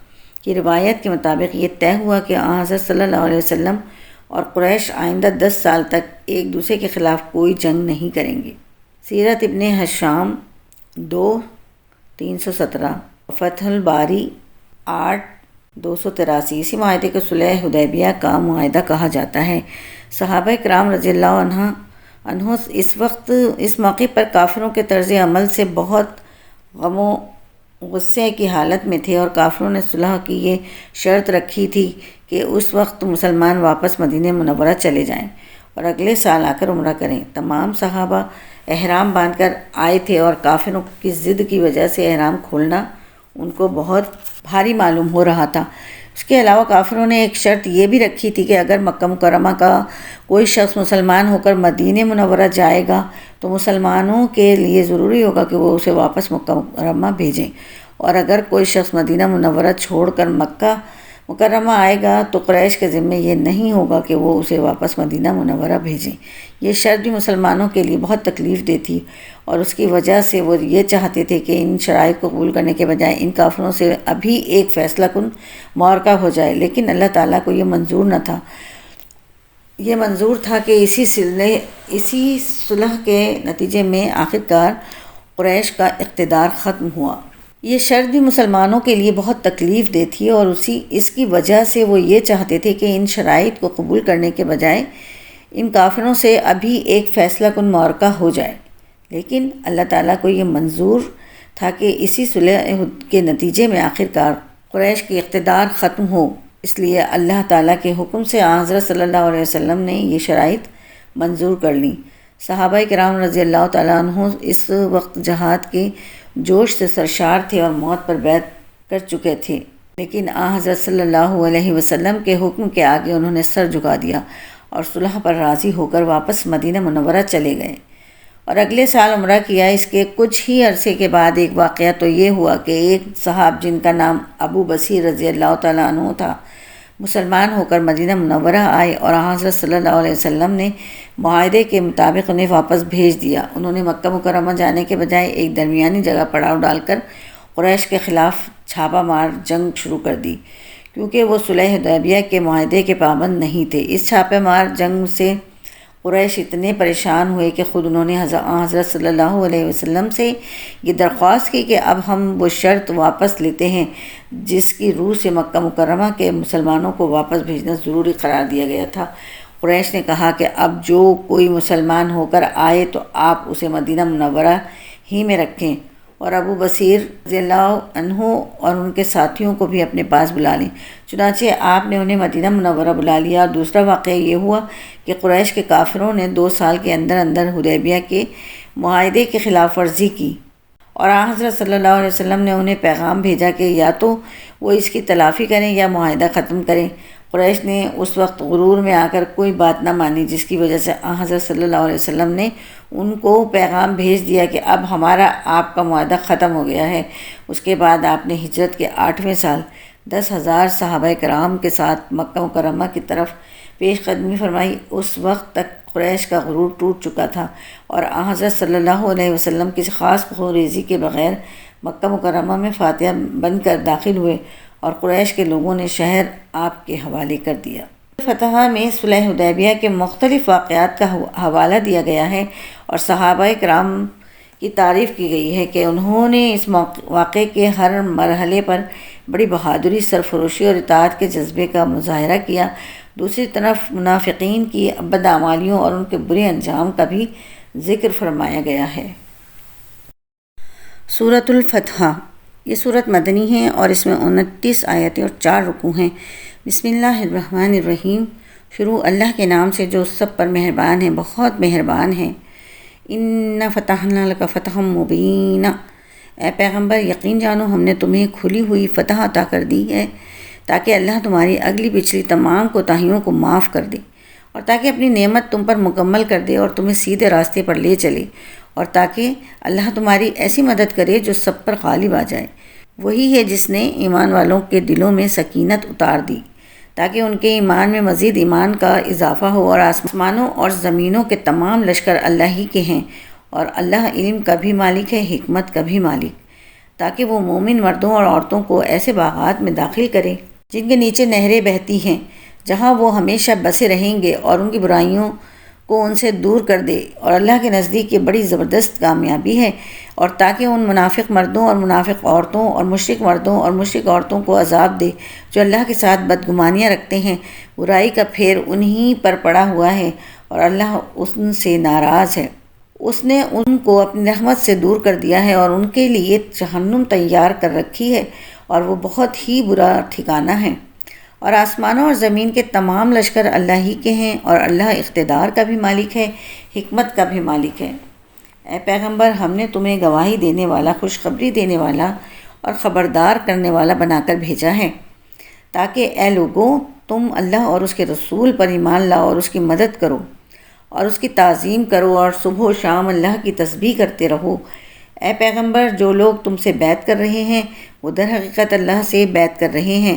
کی روایت کے مطابق یہ طے ہوا کہ حضرت صلی اللہ علیہ وسلم اور قریش آئندہ 10 سال تک ایک دوسرے کے خلاف کوئی جنگ نہیں کریں گے۔ سیرت ابن ہشام 2:317، فتح الباری 8:283۔ اسی معاہدے کو صلح حدیبیہ کا معاہدہ کہا جاتا ہے۔ صحابہ کرام رضی اللہ عنہ اس موقع پر کافروں کے طرز عمل سے بہت غم و غصے کی حالت میں تھے، اور کافروں نے صلح کی یہ شرط رکھی تھی کہ اس وقت مسلمان واپس مدینہ منورہ چلے جائیں اور اگلے سال آ کر عمرہ کریں۔ تمام صحابہ احرام باندھ کر آئے تھے، اور کافروں کی ضد کی وجہ سے احرام کھولنا ان کو بہت بھاری معلوم ہو رہا تھا۔ اس کے علاوہ کافروں نے ایک شرط یہ بھی رکھی تھی کہ اگر مکہ مکرمہ کا کوئی شخص مسلمان ہو کر مدینہ منورہ جائے گا تو مسلمانوں کے لیے ضروری ہوگا کہ وہ اسے واپس مکہ مکرمہ بھیجیں، اور اگر کوئی شخص مدینہ منورہ چھوڑ کر مکہ مکرمہ آئے گا تو قریش کے ذمے یہ نہیں ہوگا کہ وہ اسے واپس مدینہ منورہ بھیجیں۔ یہ شرط بھی مسلمانوں کے لیے بہت تکلیف دہ تھی، اور اس کی وجہ سے وہ یہ چاہتے تھے کہ ان شرائط کو قبول کرنے کے بجائے ان کافروں سے ابھی ایک فیصلہ کن معرکہ ہو جائے، لیکن اللہ تعالیٰ کو یہ منظور نہ تھا۔ یہ منظور تھا کہ اسی صلح کے نتیجے میں آخرکار قریش کا اقتدار ختم ہوا۔ یہ شرط بھی مسلمانوں کے لیے بہت تکلیف دہ تھی، اور اس کی وجہ سے وہ یہ چاہتے تھے کہ ان شرائط کو قبول کرنے کے بجائے ان کافروں سے ابھی ایک فیصلہ کن معرکہ ہو جائے، لیکن اللہ تعالیٰ کو یہ منظور تھا کہ اسی صلح کے نتیجے میں آخرکار قریش کی اقتدار ختم ہو۔ اس لیے اللہ تعالیٰ کے حکم سے حضرت صلی اللہ علیہ وسلم نے یہ شرائط منظور کر لیں۔ صحابہ کرام رضی اللہ تعالیٰ عنہ اس وقت جہاد کے جوش سے سرشار تھے اور موت پر بیعت کر چکے تھے، لیکن حضرت صلی اللہ علیہ وسلم کے حکم کے آگے انہوں نے سر جھکا دیا اور صلح پر راضی ہو کر واپس مدینہ منورہ چلے گئے اور اگلے سال عمرہ کیا۔ اس کے کچھ ہی عرصے کے بعد ایک واقعہ تو یہ ہوا کہ ایک صحاب جن کا نام ابو بصیر رضی اللہ تعالیٰ عنہ تھا، مسلمان ہو کر مدینہ منورہ آئے، اور حضرت صلی اللہ علیہ وسلم نے معاہدے کے مطابق انہیں واپس بھیج دیا۔ انہوں نے مکہ مکرمہ جانے کے بجائے ایک درمیانی جگہ پڑاؤ ڈال کر قریش کے خلاف چھاپہ مار جنگ شروع کر دی، کیونکہ وہ صلح حدیبیہ کے معاہدے کے پابند نہیں تھے۔ اس چھاپہ مار جنگ سے قریش اتنے پریشان ہوئے کہ خود انہوں نے حضرت صلی اللہ علیہ وسلم سے یہ درخواست کی کہ اب ہم وہ شرط واپس لیتے ہیں جس کی روح سے مکہ مکرمہ کے مسلمانوں کو واپس بھیجنا ضروری قرار دیا گیا تھا۔ قریش نے کہا کہ اب جو کوئی مسلمان ہو کر آئے تو آپ اسے مدینہ منورہ ہی میں رکھیں، اور ابو بصیر رضی اللہ عنہ اور ان کے ساتھیوں کو بھی اپنے پاس بلا لیں۔ چنانچہ آپ نے انہیں مدینہ منورہ بلا لیا۔ اور دوسرا واقعہ یہ ہوا کہ قریش کے کافروں نے 2 سال کے اندر اندر حدیبیہ کے معاہدے کی خلاف ورزی کی، اور حضرت صلی اللہ علیہ وسلم نے انہیں پیغام بھیجا کہ یا تو وہ اس کی تلافی کریں یا معاہدہ ختم کریں۔ قریش نے اس وقت غرور میں آ کر کوئی بات نہ مانی، جس کی وجہ سے حضرت صلی اللہ علیہ وسلم نے ان کو پیغام بھیج دیا کہ اب ہمارا آپ کا معاہدہ ختم ہو گیا ہے۔ اس کے بعد آپ نے ہجرت کے 8ویں سال 10,000 صحابہ کرام کے ساتھ مکہ مکرمہ کی طرف پیش قدمی فرمائی۔ اس وقت تک قریش کا غرور ٹوٹ چکا تھا، اور حضرت صلی اللہ علیہ وسلم کسی خاص خونریزی کے بغیر مکہ مکرمہ میں فاتحہ بن کر داخل ہوئے، اور قریش کے لوگوں نے شہر آپ کے حوالے کر دیا۔ فتح میں صلح حدیبیہ کے مختلف واقعات کا حوالہ دیا گیا ہے، اور صحابہ کرام کی تعریف کی گئی ہے کہ انہوں نے اس واقعے کے ہر مرحلے پر بڑی بہادری، سرفروشی اور اطاعت کے جذبے کا مظاہرہ کیا۔ دوسری طرف منافقین کی بداعمالیوں اور ان کے برے انجام کا بھی ذکر فرمایا گیا ہے۔ سورۃ الفتح، یہ سورت مدنی ہے اور اس میں 29 آیتیں اور 4 رکوع ہیں۔ بسم اللہ الرحمن الرحیم، شروع اللہ کے نام سے جو سب پر مہربان ہے، بہت مہربان ہے۔ ان فتحنا لک فتحا مبینا، اے پیغمبر یقین جانو ہم نے تمہیں کھلی ہوئی فتح عطا کر دی ہے، تاکہ اللہ تمہاری اگلی پچھلی تمام کوتاہیوں کو معاف کر دے، اور تاکہ اپنی نعمت تم پر مکمل کر دے اور تمہیں سیدھے راستے پر لے چلے، اور تاکہ اللہ تمہاری ایسی مدد کرے جو سب پر غالب آ جائے۔ وہی ہے جس نے ایمان والوں کے دلوں میں سکینت اتار دی، تاکہ ان کے ایمان میں مزید ایمان کا اضافہ ہو، اور آسمانوں اور زمینوں کے تمام لشکر اللہ ہی کے ہیں، اور اللہ علم کا بھی مالک ہے، حکمت کا بھی مالک۔ تاکہ وہ مومن مردوں اور عورتوں کو ایسے باغات میں داخل کرے جن کے نیچے نہریں بہتی ہیں، جہاں وہ ہمیشہ بسے رہیں گے، اور ان کی برائیوں کو ان سے دور کر دے، اور اللہ کے نزدیک یہ بڑی زبردست کامیابی ہے، اور تاکہ ان منافق مردوں اور منافق عورتوں اور مشرک مردوں اور مشرک عورتوں کو عذاب دے جو اللہ کے ساتھ بدگمانیاں رکھتے ہیں۔ برائی کا پھیر انہی پر پڑا ہوا ہے اور اللہ ان سے ناراض ہے۔ اس نے ان کو اپنی رحمت سے دور کر دیا ہے اور ان کے لیے جہنم تیار کر رکھی ہے، اور وہ بہت ہی برا ٹھکانہ ہے۔ اور آسمانوں اور زمین کے تمام لشکر اللہ ہی کے ہیں، اور اللہ اقتدار کا بھی مالک ہے، حکمت کا بھی مالک ہے۔ اے پیغمبر، ہم نے تمہیں گواہی دینے والا، خوشخبری دینے والا اور خبردار کرنے والا بنا کر بھیجا ہے، تاکہ اے لوگوں تم اللہ اور اس کے رسول پر ایمان لاؤ اور اس کی مدد کرو اور اس کی تعظیم کرو، اور صبح و شام اللہ کی تسبیح کرتے رہو۔ اے پیغمبر، جو لوگ تم سے بیعت کر رہے ہیں وہ در حقیقت اللہ سے بیعت کر رہے ہیں،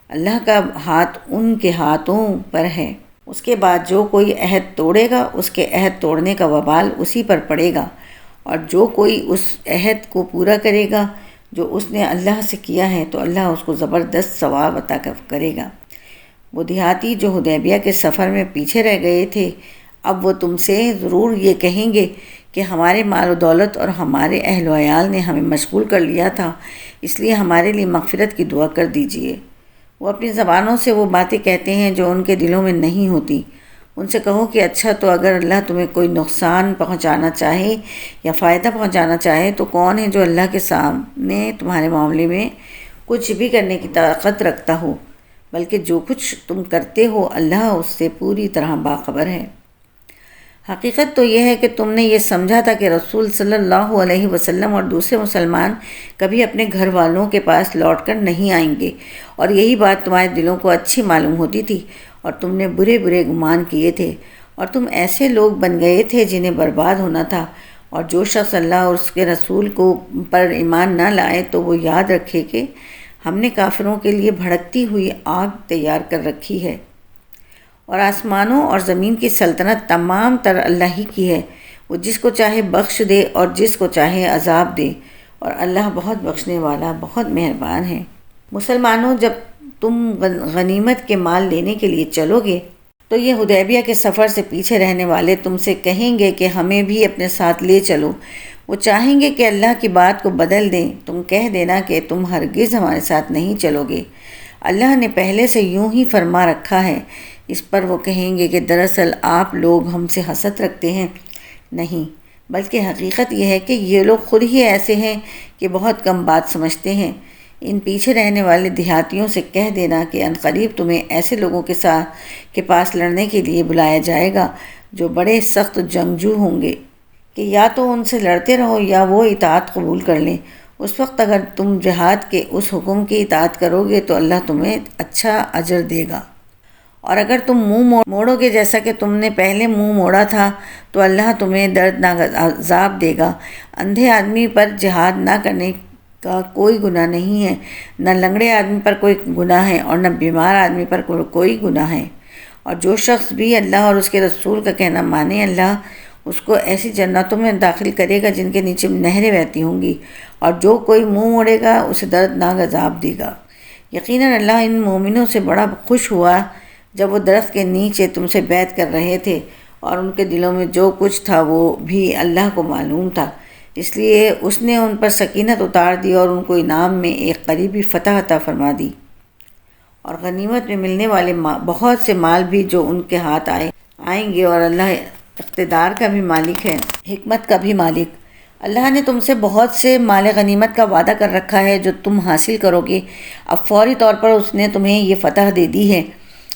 اللہ کا ہاتھ ان کے ہاتھوں پر ہے۔ اس کے بعد جو کوئی عہد توڑے گا اس کے عہد توڑنے کا وبال اسی پر پڑے گا، اور جو کوئی اس عہد کو پورا کرے گا جو اس نے اللہ سے کیا ہے تو اللہ اس کو زبردست ثواب عطا کرے گا۔ وہ دیہاتی جو حدیبیہ کے سفر میں پیچھے رہ گئے تھے، اب وہ تم سے ضرور یہ کہیں گے کہ ہمارے مال و دولت اور ہمارے اہل و عیال نے ہمیں مشغول کر لیا تھا، اس لیے ہمارے لیے مغفرت کی دعا کر دیجیے۔ وہ اپنی زبانوں سے وہ باتیں کہتے ہیں جو ان کے دلوں میں نہیں ہوتی۔ ان سے کہو کہ اچھا، تو اگر اللہ تمہیں کوئی نقصان پہنچانا چاہے یا فائدہ پہنچانا چاہے تو کون ہے جو اللہ کے سامنے تمہارے معاملے میں کچھ بھی کرنے کی طاقت رکھتا ہو؟ بلکہ جو کچھ تم کرتے ہو اللہ اس سے پوری طرح باخبر ہے۔ حقیقت تو یہ ہے کہ تم نے یہ سمجھا تھا کہ رسول صلی اللہ علیہ وسلم اور دوسرے مسلمان کبھی اپنے گھر والوں کے پاس لوٹ کر نہیں آئیں گے، اور یہی بات تمہارے دلوں کو اچھی معلوم ہوتی تھی، اور تم نے برے برے گمان کیے تھے، اور تم ایسے لوگ بن گئے تھے جنہیں برباد ہونا تھا۔ اور جو شخص اللہ اور اس کے رسول کو پر ایمان نہ لائے تو وہ یاد رکھے کہ ہم نے کافروں کے لیے بھڑکتی ہوئی آگ تیار کر رکھی ہے، اور آسمانوں اور زمین کی سلطنت تمام تر اللہ ہی کی ہے، وہ جس کو چاہے بخش دے اور جس کو چاہے عذاب دے، اور اللہ بہت بخشنے والا، بہت مہربان ہے۔ مسلمانوں، جب تم غنیمت کے مال لینے کے لیے چلو گے تو یہ حدیبیہ کے سفر سے پیچھے رہنے والے تم سے کہیں گے کہ ہمیں بھی اپنے ساتھ لے چلو۔ وہ چاہیں گے کہ اللہ کی بات کو بدل دیں، تم کہہ دینا کہ تم ہرگز ہمارے ساتھ نہیں چلو گے، اللہ نے پہلے سے یوں ہی فرما رکھا ہے۔ اس پر وہ کہیں گے کہ دراصل آپ لوگ ہم سے حسد رکھتے ہیں، نہیں، بلکہ حقیقت یہ ہے کہ یہ لوگ خود ہی ایسے ہیں کہ بہت کم بات سمجھتے ہیں۔ ان پیچھے رہنے والے دیہاتیوں سے کہہ دینا کہ عنقریب تمہیں ایسے لوگوں کے پاس لڑنے کے لیے بلایا جائے گا جو بڑے سخت جنگجو ہوں گے، کہ یا تو ان سے لڑتے رہو یا وہ اطاعت قبول کر لیں۔ اس وقت اگر تم جہاد کے اس حکم کی اطاعت کرو گے تو اللہ تمہیں اچھا اجر دے گا، اور اگر تم منہ موڑو گے جیسا کہ تم نے پہلے منہ موڑا تھا تو اللہ تمہیں دردناک عذاب دے گا۔ اندھے آدمی پر جہاد نہ کرنے کا کوئی گناہ نہیں ہے، نہ لنگڑے آدمی پر کوئی گناہ ہے، اور نہ بیمار آدمی پر کوئی گناہ ہے۔ اور جو شخص بھی اللہ اور اس کے رسول کا کہنا مانے، اللہ اس کو ایسی جنتوں میں داخل کرے گا جن کے نیچے نہریں بہتی ہوں گی، اور جو کوئی منہ موڑے گا اسے دردناک عذاب دے گا۔ یقیناً اللہ ان مومنوں سے بڑا خوش ہوا جب وہ درخت کے نیچے تم سے بیعت کر رہے تھے، اور ان کے دلوں میں جو کچھ تھا وہ بھی اللہ کو معلوم تھا، اس لیے اس نے ان پر سکینت اتار دی اور ان کو انعام میں ایک قریبی فتح عطا فرما دی، اور غنیمت میں ملنے والے بہت سے مال بھی جو ان کے ہاتھ آئیں گے، اور اللہ اقتدار کا بھی مالک ہے، حکمت کا بھی مالک۔ اللہ نے تم سے بہت سے مال غنیمت کا وعدہ کر رکھا ہے جو تم حاصل کرو گے۔ اب فوری طور پر اس نے تمہیں یہ فتح دے دی ہے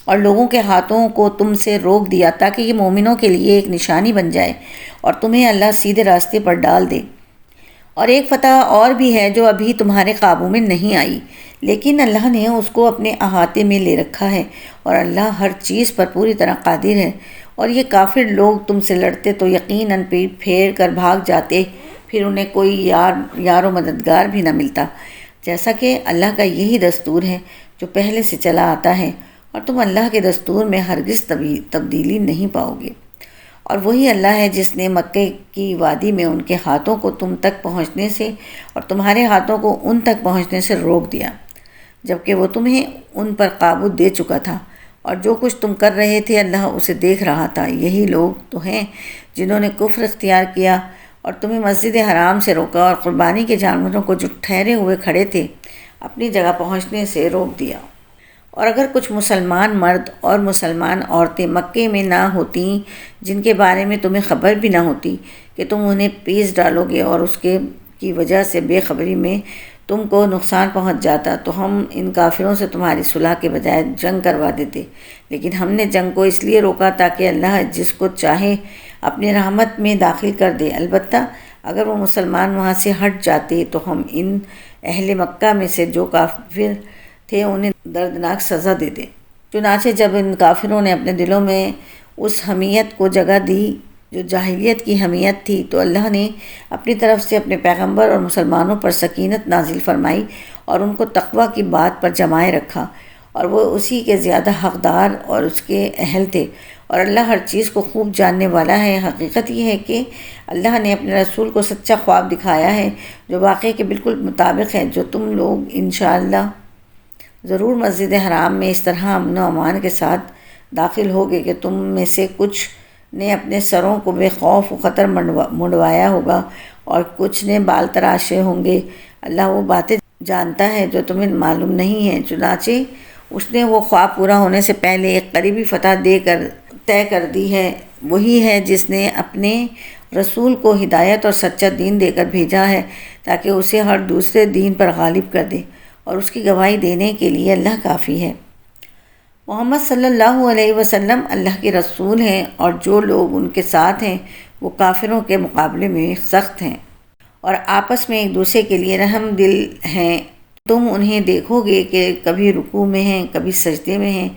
اور لوگوں کے ہاتھوں کو تم سے روک دیا تاکہ یہ مومنوں کے لیے ایک نشانی بن جائے اور تمہیں اللہ سیدھے راستے پر ڈال دے۔ اور ایک فتح اور بھی ہے جو ابھی تمہارے قابو میں نہیں آئی، لیکن اللہ نے اس کو اپنے احاطے میں لے رکھا ہے، اور اللہ ہر چیز پر پوری طرح قادر ہے۔ اور یہ کافر لوگ تم سے لڑتے تو یقیناً پیٹ پھیر کر بھاگ جاتے، پھر انہیں کوئی یار و مددگار بھی نہ ملتا، جیسا کہ اللہ کا یہی دستور ہے جو پہلے سے چلا آتا ہے، اور تم اللہ کے دستور میں ہرگز تبدیلی نہیں پاؤ گے۔ اور وہی اللہ ہے جس نے مکے کی وادی میں ان کے ہاتھوں کو تم تک پہنچنے سے اور تمہارے ہاتھوں کو ان تک پہنچنے سے روک دیا، جبکہ وہ تمہیں ان پر قابو دے چکا تھا، اور جو کچھ تم کر رہے تھے اللہ اسے دیکھ رہا تھا۔ یہی لوگ تو ہیں جنہوں نے کفر اختیار کیا اور تمہیں مسجد حرام سے روکا اور قربانی کے جانوروں کو جو ٹھہرے ہوئے کھڑے تھے اپنی جگہ پہنچنے سے روک دیا۔ اور اگر کچھ مسلمان مرد اور مسلمان عورتیں مکے میں نہ ہوتیں جن کے بارے میں تمہیں خبر بھی نہ ہوتی کہ تم انہیں پیس ڈالو گے اور اس کی وجہ سے بے خبری میں تم کو نقصان پہنچ جاتا، تو ہم ان کافروں سے تمہاری صلح کے بجائے جنگ کروا دیتے، لیکن ہم نے جنگ کو اس لیے روکا تاکہ اللہ جس کو چاہے اپنی رحمت میں داخل کر دے۔ البتہ اگر وہ مسلمان وہاں سے ہٹ جاتے تو ہم ان اہل مکہ میں سے جو کافر تھے انہیں دردناک سزا دے دیں۔ چنانچہ جب ان کافروں نے اپنے دلوں میں اس حمیت کو جگہ دی جو جاہلیت کی حمیت تھی، تو اللہ نے اپنی طرف سے اپنے پیغمبر اور مسلمانوں پر سکینت نازل فرمائی اور ان کو تقوی کی بات پر جمائے رکھا، اور وہ اسی کے زیادہ حقدار اور اس کے اہل تھے، اور اللہ ہر چیز کو خوب جاننے والا ہے۔ حقیقت یہ ہے کہ اللہ نے اپنے رسول کو سچا خواب دکھایا ہے جو واقعے کے بالکل مطابق ہے، جو تم لوگ انشاءاللہ ضرور مسجد حرام میں اس طرح امن و امان کے ساتھ داخل ہوگے کہ تم میں سے کچھ نے اپنے سروں کو بے خوف و خطر منڈوایا ہوگا اور کچھ نے بال تراشے ہوں گے۔ اللہ وہ باتیں جانتا ہے جو تمہیں معلوم نہیں ہیں۔ چنانچہ اس نے وہ خواب پورا ہونے سے پہلے ایک قریبی فتح طے کر دی ہے۔ وہی ہے جس نے اپنے رسول کو ہدایت اور سچا دین دے کر بھیجا ہے تاکہ اسے ہر دوسرے دین پر غالب کر دے، اور اس کی گواہی دینے کے لیے اللہ کافی ہے۔ محمد صلی اللہ علیہ وسلم اللہ کے رسول ہیں، اور جو لوگ ان کے ساتھ ہیں وہ کافروں کے مقابلے میں سخت ہیں اور آپس میں ایک دوسرے کے لیے رحم دل ہیں۔ تم انہیں دیکھو گے کہ کبھی رکوع میں ہیں، کبھی سجدے میں ہیں،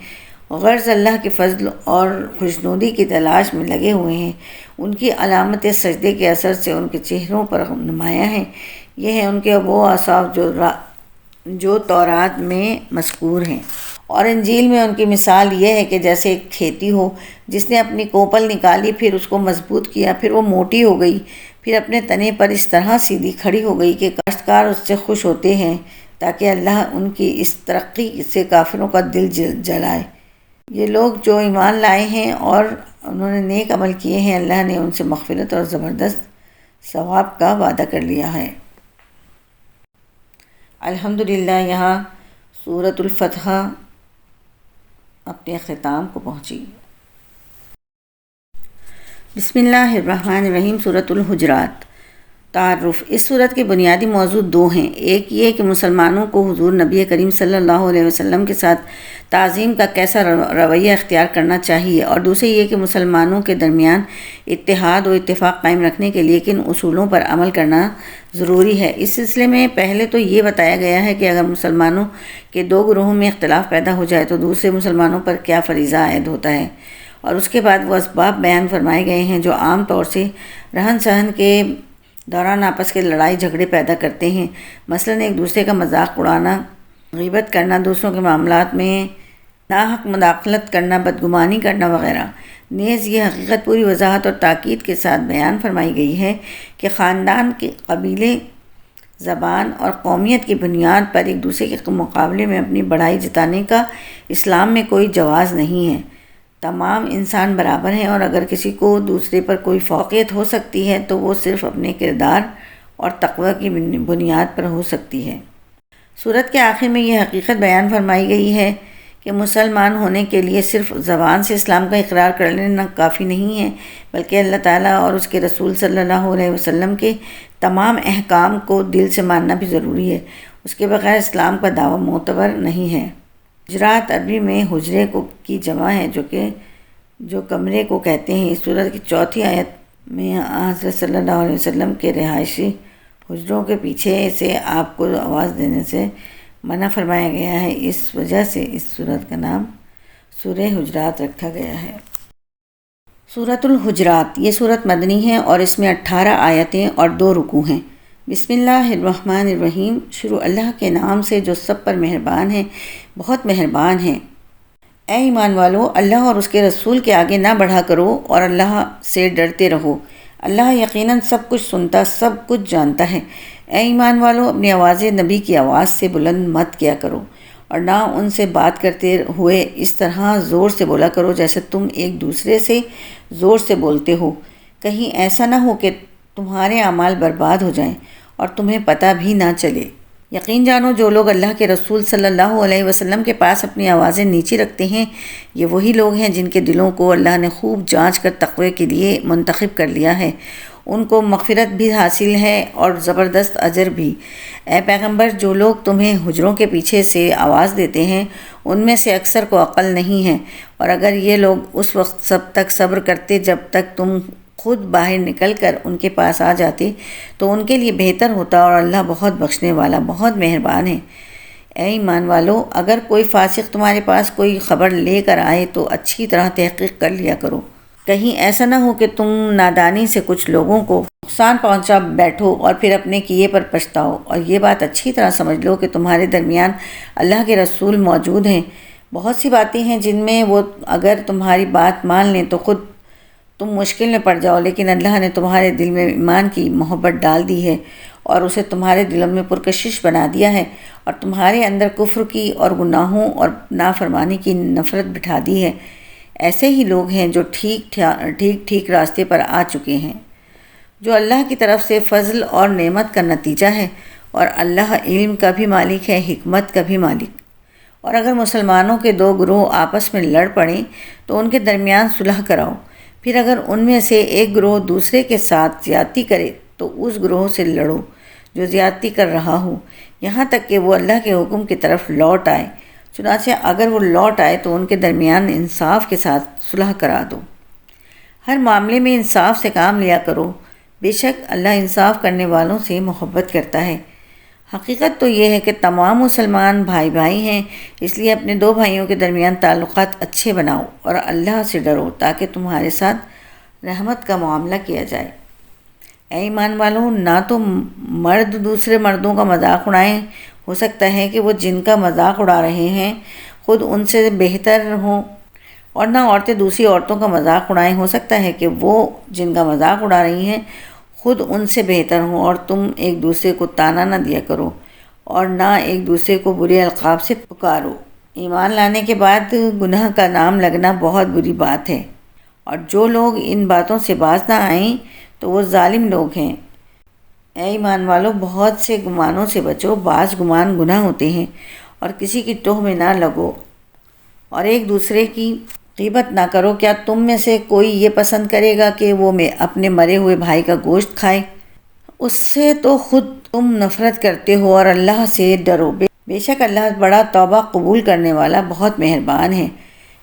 غرض اللہ کے فضل اور خوشنودی کی تلاش میں لگے ہوئے ہیں۔ ان کی علامت سجدے کے اثر سے ان کے چہروں پر نمایاں ہیں۔ یہ ہیں ان کے وہ اوصاف جو تورات میں مذکور ہیں، اور انجیل میں ان کی مثال یہ ہے کہ جیسے ایک کھیتی ہو جس نے اپنی کوپل نکالی، پھر اس کو مضبوط کیا، پھر وہ موٹی ہو گئی، پھر اپنے تنے پر اس طرح سیدھی کھڑی ہو گئی کہ کاشتکار اس سے خوش ہوتے ہیں، تاکہ اللہ ان کی اس ترقی سے کافروں کا دل جلائے۔ یہ لوگ جو ایمان لائے ہیں اور انہوں نے نیک عمل کیے ہیں، اللہ نے ان سے مغفرت اور زبردست ثواب کا وعدہ کر لیا ہے۔ الحمدللہ یہاں سورۃ الفتح اپنے اختتام کو پہنچی۔ بسم اللہ الرحمن الرحیم۔ سورۃ الحجرات۔ تعارف۔ اس سورت کے بنیادی موضوع دو ہیں، ایک یہ کہ مسلمانوں کو حضور نبی کریم صلی اللہ علیہ وسلم کے ساتھ تعظیم کا کیسا رویہ اختیار کرنا چاہیے، اور دوسرے یہ کہ مسلمانوں کے درمیان اتحاد و اتفاق قائم رکھنے کے لیے کن اصولوں پر عمل کرنا ضروری ہے۔ اس سلسلے میں پہلے تو یہ بتایا گیا ہے کہ اگر مسلمانوں کے دو گروہوں میں اختلاف پیدا ہو جائے تو دوسرے مسلمانوں پر کیا فریضہ عائد ہوتا ہے، اور اس کے بعد وہ اسباب بیان فرمائے گئے ہیں جو عام طور سے رہن سہن کے دوران آپس کے لڑائی جھگڑے پیدا کرتے ہیں، مثلاً ایک دوسرے کا مذاق اڑانا، غیبت کرنا، دوسروں کے معاملات میں ناحق مداخلت کرنا، بدگمانی کرنا وغیرہ۔ نیز یہ حقیقت پوری وضاحت اور تاکید کے ساتھ بیان فرمائی گئی ہے کہ خاندان کے قبیلے، زبان اور قومیت کی بنیاد پر ایک دوسرے کے مقابلے میں اپنی بڑائی جتانے کا اسلام میں کوئی جواز نہیں ہے۔ تمام انسان برابر ہیں، اور اگر کسی کو دوسرے پر کوئی فوقیت ہو سکتی ہے تو وہ صرف اپنے کردار اور تقوی کی بنیاد پر ہو سکتی ہے۔ سورت کے آخر میں یہ حقیقت بیان فرمائی گئی ہے کہ مسلمان ہونے کے لیے صرف زبان سے اسلام کا اقرار کر لینا کافی نہیں ہے، بلکہ اللہ تعالیٰ اور اس کے رسول صلی اللہ علیہ وسلم کے تمام احکام کو دل سے ماننا بھی ضروری ہے۔ اس کے بغیر اسلام کا دعویٰ معتبر نہیں ہے۔ حجرات عربی میں حجرے کی جمع ہے جو کمرے کو کہتے ہیں۔ اس سورت کی چوتھی آیت میں حضرت صلی اللہ علیہ وسلم کے رہائشی حجروں کے پیچھے سے آپ کو آواز دینے سے منع فرمایا گیا ہے، اس وجہ سے اس سورت کا نام سورہ حجرات رکھا گیا ہے۔ سورۃ الحجرات۔ یہ سورت مدنی ہے اور اس میں 18 آیتیں اور 2 رکوع ہیں۔ بسم اللہ الرحمن الرحیم۔ شروع اللہ کے نام سے جو سب پر مہربان ہے، بہت مہربان ہے۔ اے ایمان والو، اللہ اور اس کے رسول کے آگے نہ بڑھا کرو اور اللہ سے ڈرتے رہو۔ اللہ یقیناً سب کچھ سنتا، سب کچھ جانتا ہے۔ اے ایمان والو، اپنی آوازیں نبی کی آواز سے بلند مت کیا کرو اور نہ ان سے بات کرتے ہوئے اس طرح زور سے بولا کرو جیسے تم ایک دوسرے سے زور سے بولتے ہو، کہیں ایسا نہ ہو کہ تمہارے اعمال برباد ہو جائیں اور تمہیں پتہ بھی نہ چلے۔ یقین جانو، جو لوگ اللہ کے رسول صلی اللہ علیہ وسلم کے پاس اپنی آوازیں نیچی رکھتے ہیں، یہ وہی لوگ ہیں جن کے دلوں کو اللہ نے خوب جانچ کر تقوی کے لیے منتخب کر لیا ہے۔ ان کو مغفرت بھی حاصل ہے اور زبردست اجر بھی۔ اے پیغمبر، جو لوگ تمہیں حجروں کے پیچھے سے آواز دیتے ہیں، ان میں سے اکثر کو عقل نہیں ہے، اور اگر یہ لوگ اس وقت سب تک صبر کرتے جب تک تم خود باہر نکل کر ان کے پاس آ جاتے تو ان کے لیے بہتر ہوتا، اور اللہ بہت بخشنے والا، بہت مہربان ہے۔ اے ایمان والو، اگر کوئی فاسق تمہارے پاس کوئی خبر لے کر آئے تو اچھی طرح تحقیق کر لیا کرو، کہیں ایسا نہ ہو کہ تم نادانی سے کچھ لوگوں کو نقصان پہنچا بیٹھو اور پھر اپنے کیے پر پچھتاؤ۔ اور یہ بات اچھی طرح سمجھ لو کہ تمہارے درمیان اللہ کے رسول موجود ہیں۔ بہت سی باتیں ہیں جن میں وہ اگر تمہاری بات مان لیں تو خود تم مشکل میں پڑ جاؤ، لیکن اللہ نے تمہارے دل میں ایمان کی محبت ڈال دی ہے اور اسے تمہارے دلوں میں پرکشش بنا دیا ہے، اور تمہارے اندر کفر کی اور گناہوں اور نافرمانی کی نفرت بٹھا دی ہے۔ ایسے ہی لوگ ہیں جو ٹھیک راستے پر آ چکے ہیں، جو اللہ کی طرف سے فضل اور نعمت کا نتیجہ ہے، اور اللہ علم کا بھی مالک ہے، حکمت کا بھی مالک۔ اور اگر مسلمانوں کے دو گروہ آپس میں لڑ پڑیں تو ان کے درمیان صلح کراؤ، پھر اگر ان میں سے ایک گروہ دوسرے کے ساتھ زیادتی کرے تو اس گروہ سے لڑو جو زیادتی کر رہا ہو، یہاں تک کہ وہ اللہ کے حکم کی طرف لوٹ آئے۔ چنانچہ اگر وہ لوٹ آئے تو ان کے درمیان انصاف کے ساتھ صلح کرا دو۔ ہر معاملے میں انصاف سے کام لیا کرو، بے شک اللہ انصاف کرنے والوں سے محبت کرتا ہے۔ حقیقت تو یہ ہے کہ تمام مسلمان بھائی بھائی ہیں، اس لیے اپنے دو بھائیوں کے درمیان تعلقات اچھے بناؤ اور اللہ سے ڈرو تاکہ تمہارے ساتھ رحمت کا معاملہ کیا جائے۔ اے ایمان والو، نہ تو مرد دوسرے مردوں کا مذاق اڑائیں، ہو سکتا ہے کہ وہ جن کا مذاق اڑا رہے ہیں خود ان سے بہتر ہوں، اور نہ عورتیں دوسری عورتوں کا مذاق اڑائیں، ہو سکتا ہے کہ وہ جن کا مذاق اڑا رہی ہیں خود ان سے بہتر ہوں۔ اور تم ایک دوسرے کو طعنہ نہ دیا کرو اور نہ ایک دوسرے کو برے القاب سے پکارو۔ ایمان لانے کے بعد گناہ کا نام لگنا بہت بری بات ہے، اور جو لوگ ان باتوں سے باز نہ آئیں تو وہ ظالم لوگ ہیں۔ اے ایمان والو، بہت سے گمانوں سے بچو، بعض گمان گناہ ہوتے ہیں، اور کسی کی ٹوہ میں نہ لگو اور ایک دوسرے کی غیبت نہ کرو۔ کیا تم میں سے کوئی یہ پسند کرے گا کہ وہ اپنے مرے ہوئے بھائی کا گوشت کھائے؟ اس سے تو خود تم نفرت کرتے ہو، اور اللہ سے ڈرو، بے شک اللہ بڑا توبہ قبول کرنے والا، بہت مہربان ہے۔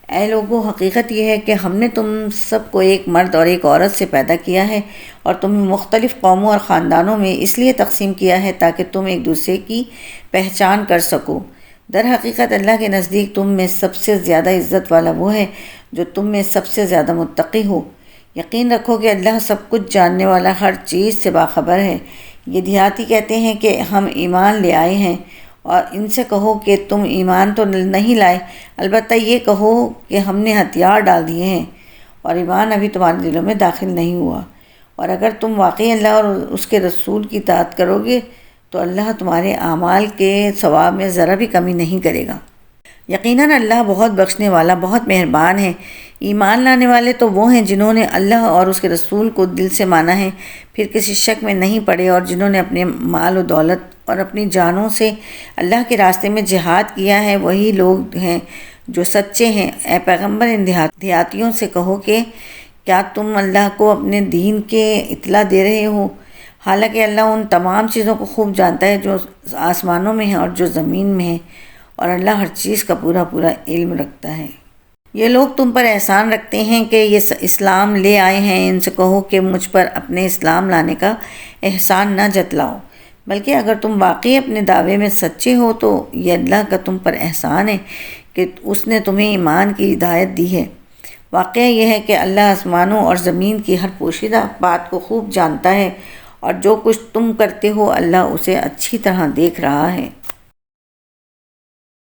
اے لوگو، حقیقت یہ ہے کہ ہم نے تم سب کو ایک مرد اور ایک عورت سے پیدا کیا ہے اور تمہیں مختلف قوموں اور خاندانوں میں اس لیے تقسیم کیا ہے تاکہ تم ایک دوسرے کی پہچان کر سکو۔ در حقیقت اللہ کے نزدیک تم میں سب سے زیادہ عزت والا وہ ہے جو تم میں سب سے زیادہ متقی ہو۔ یقین رکھو کہ اللہ سب کچھ جاننے والا، ہر چیز سے باخبر ہے۔ یہ دیہاتی کہتے ہیں کہ ہم ایمان لے آئے ہیں، اور ان سے کہو کہ تم ایمان تو نہیں لائے، البتہ یہ کہو کہ ہم نے ہتھیار ڈال دیے ہیں اور ایمان ابھی تمہارے دلوں میں داخل نہیں ہوا۔ اور اگر تم واقعی اللہ اور اس کے رسول کی اطاعت کرو گے تو اللہ تمہارے اعمال کے ثواب میں ذرا بھی کمی نہیں کرے گا۔ یقیناً اللہ بہت بخشنے والا، بہت مہربان ہے۔ ایمان لانے والے تو وہ ہیں جنہوں نے اللہ اور اس کے رسول کو دل سے مانا ہے، پھر کسی شک میں نہیں پڑے، اور جنہوں نے اپنے مال و دولت اور اپنی جانوں سے اللہ کے راستے میں جہاد کیا ہے، وہی لوگ ہیں جو سچے ہیں۔ اے پیغمبر، ان دیہاتیوں سے کہو کہ کیا تم اللہ کو اپنے دین کے اطلاع دے رہے ہو، حالانکہ اللہ ان تمام چیزوں کو خوب جانتا ہے جو آسمانوں میں ہیں اور جو زمین میں ہیں، اور اللہ ہر چیز کا پورا علم رکھتا ہے۔ یہ لوگ تم پر احسان رکھتے ہیں کہ یہ اسلام لے آئے ہیں، ان سے کہو کہ مجھ پر اپنے اسلام لانے کا احسان نہ جتلاؤ، بلکہ اگر تم واقعی اپنے دعوے میں سچے ہو تو یہ اللہ کا تم پر احسان ہے کہ اس نے تمہیں ایمان کی ہدایت دی ہے۔ واقعہ یہ ہے کہ اللہ آسمانوں اور زمین کی ہر پوشیدہ بات کو خوب جانتا ہے، اور جو کچھ تم کرتے ہو اللہ اسے اچھی طرح دیکھ رہا ہے۔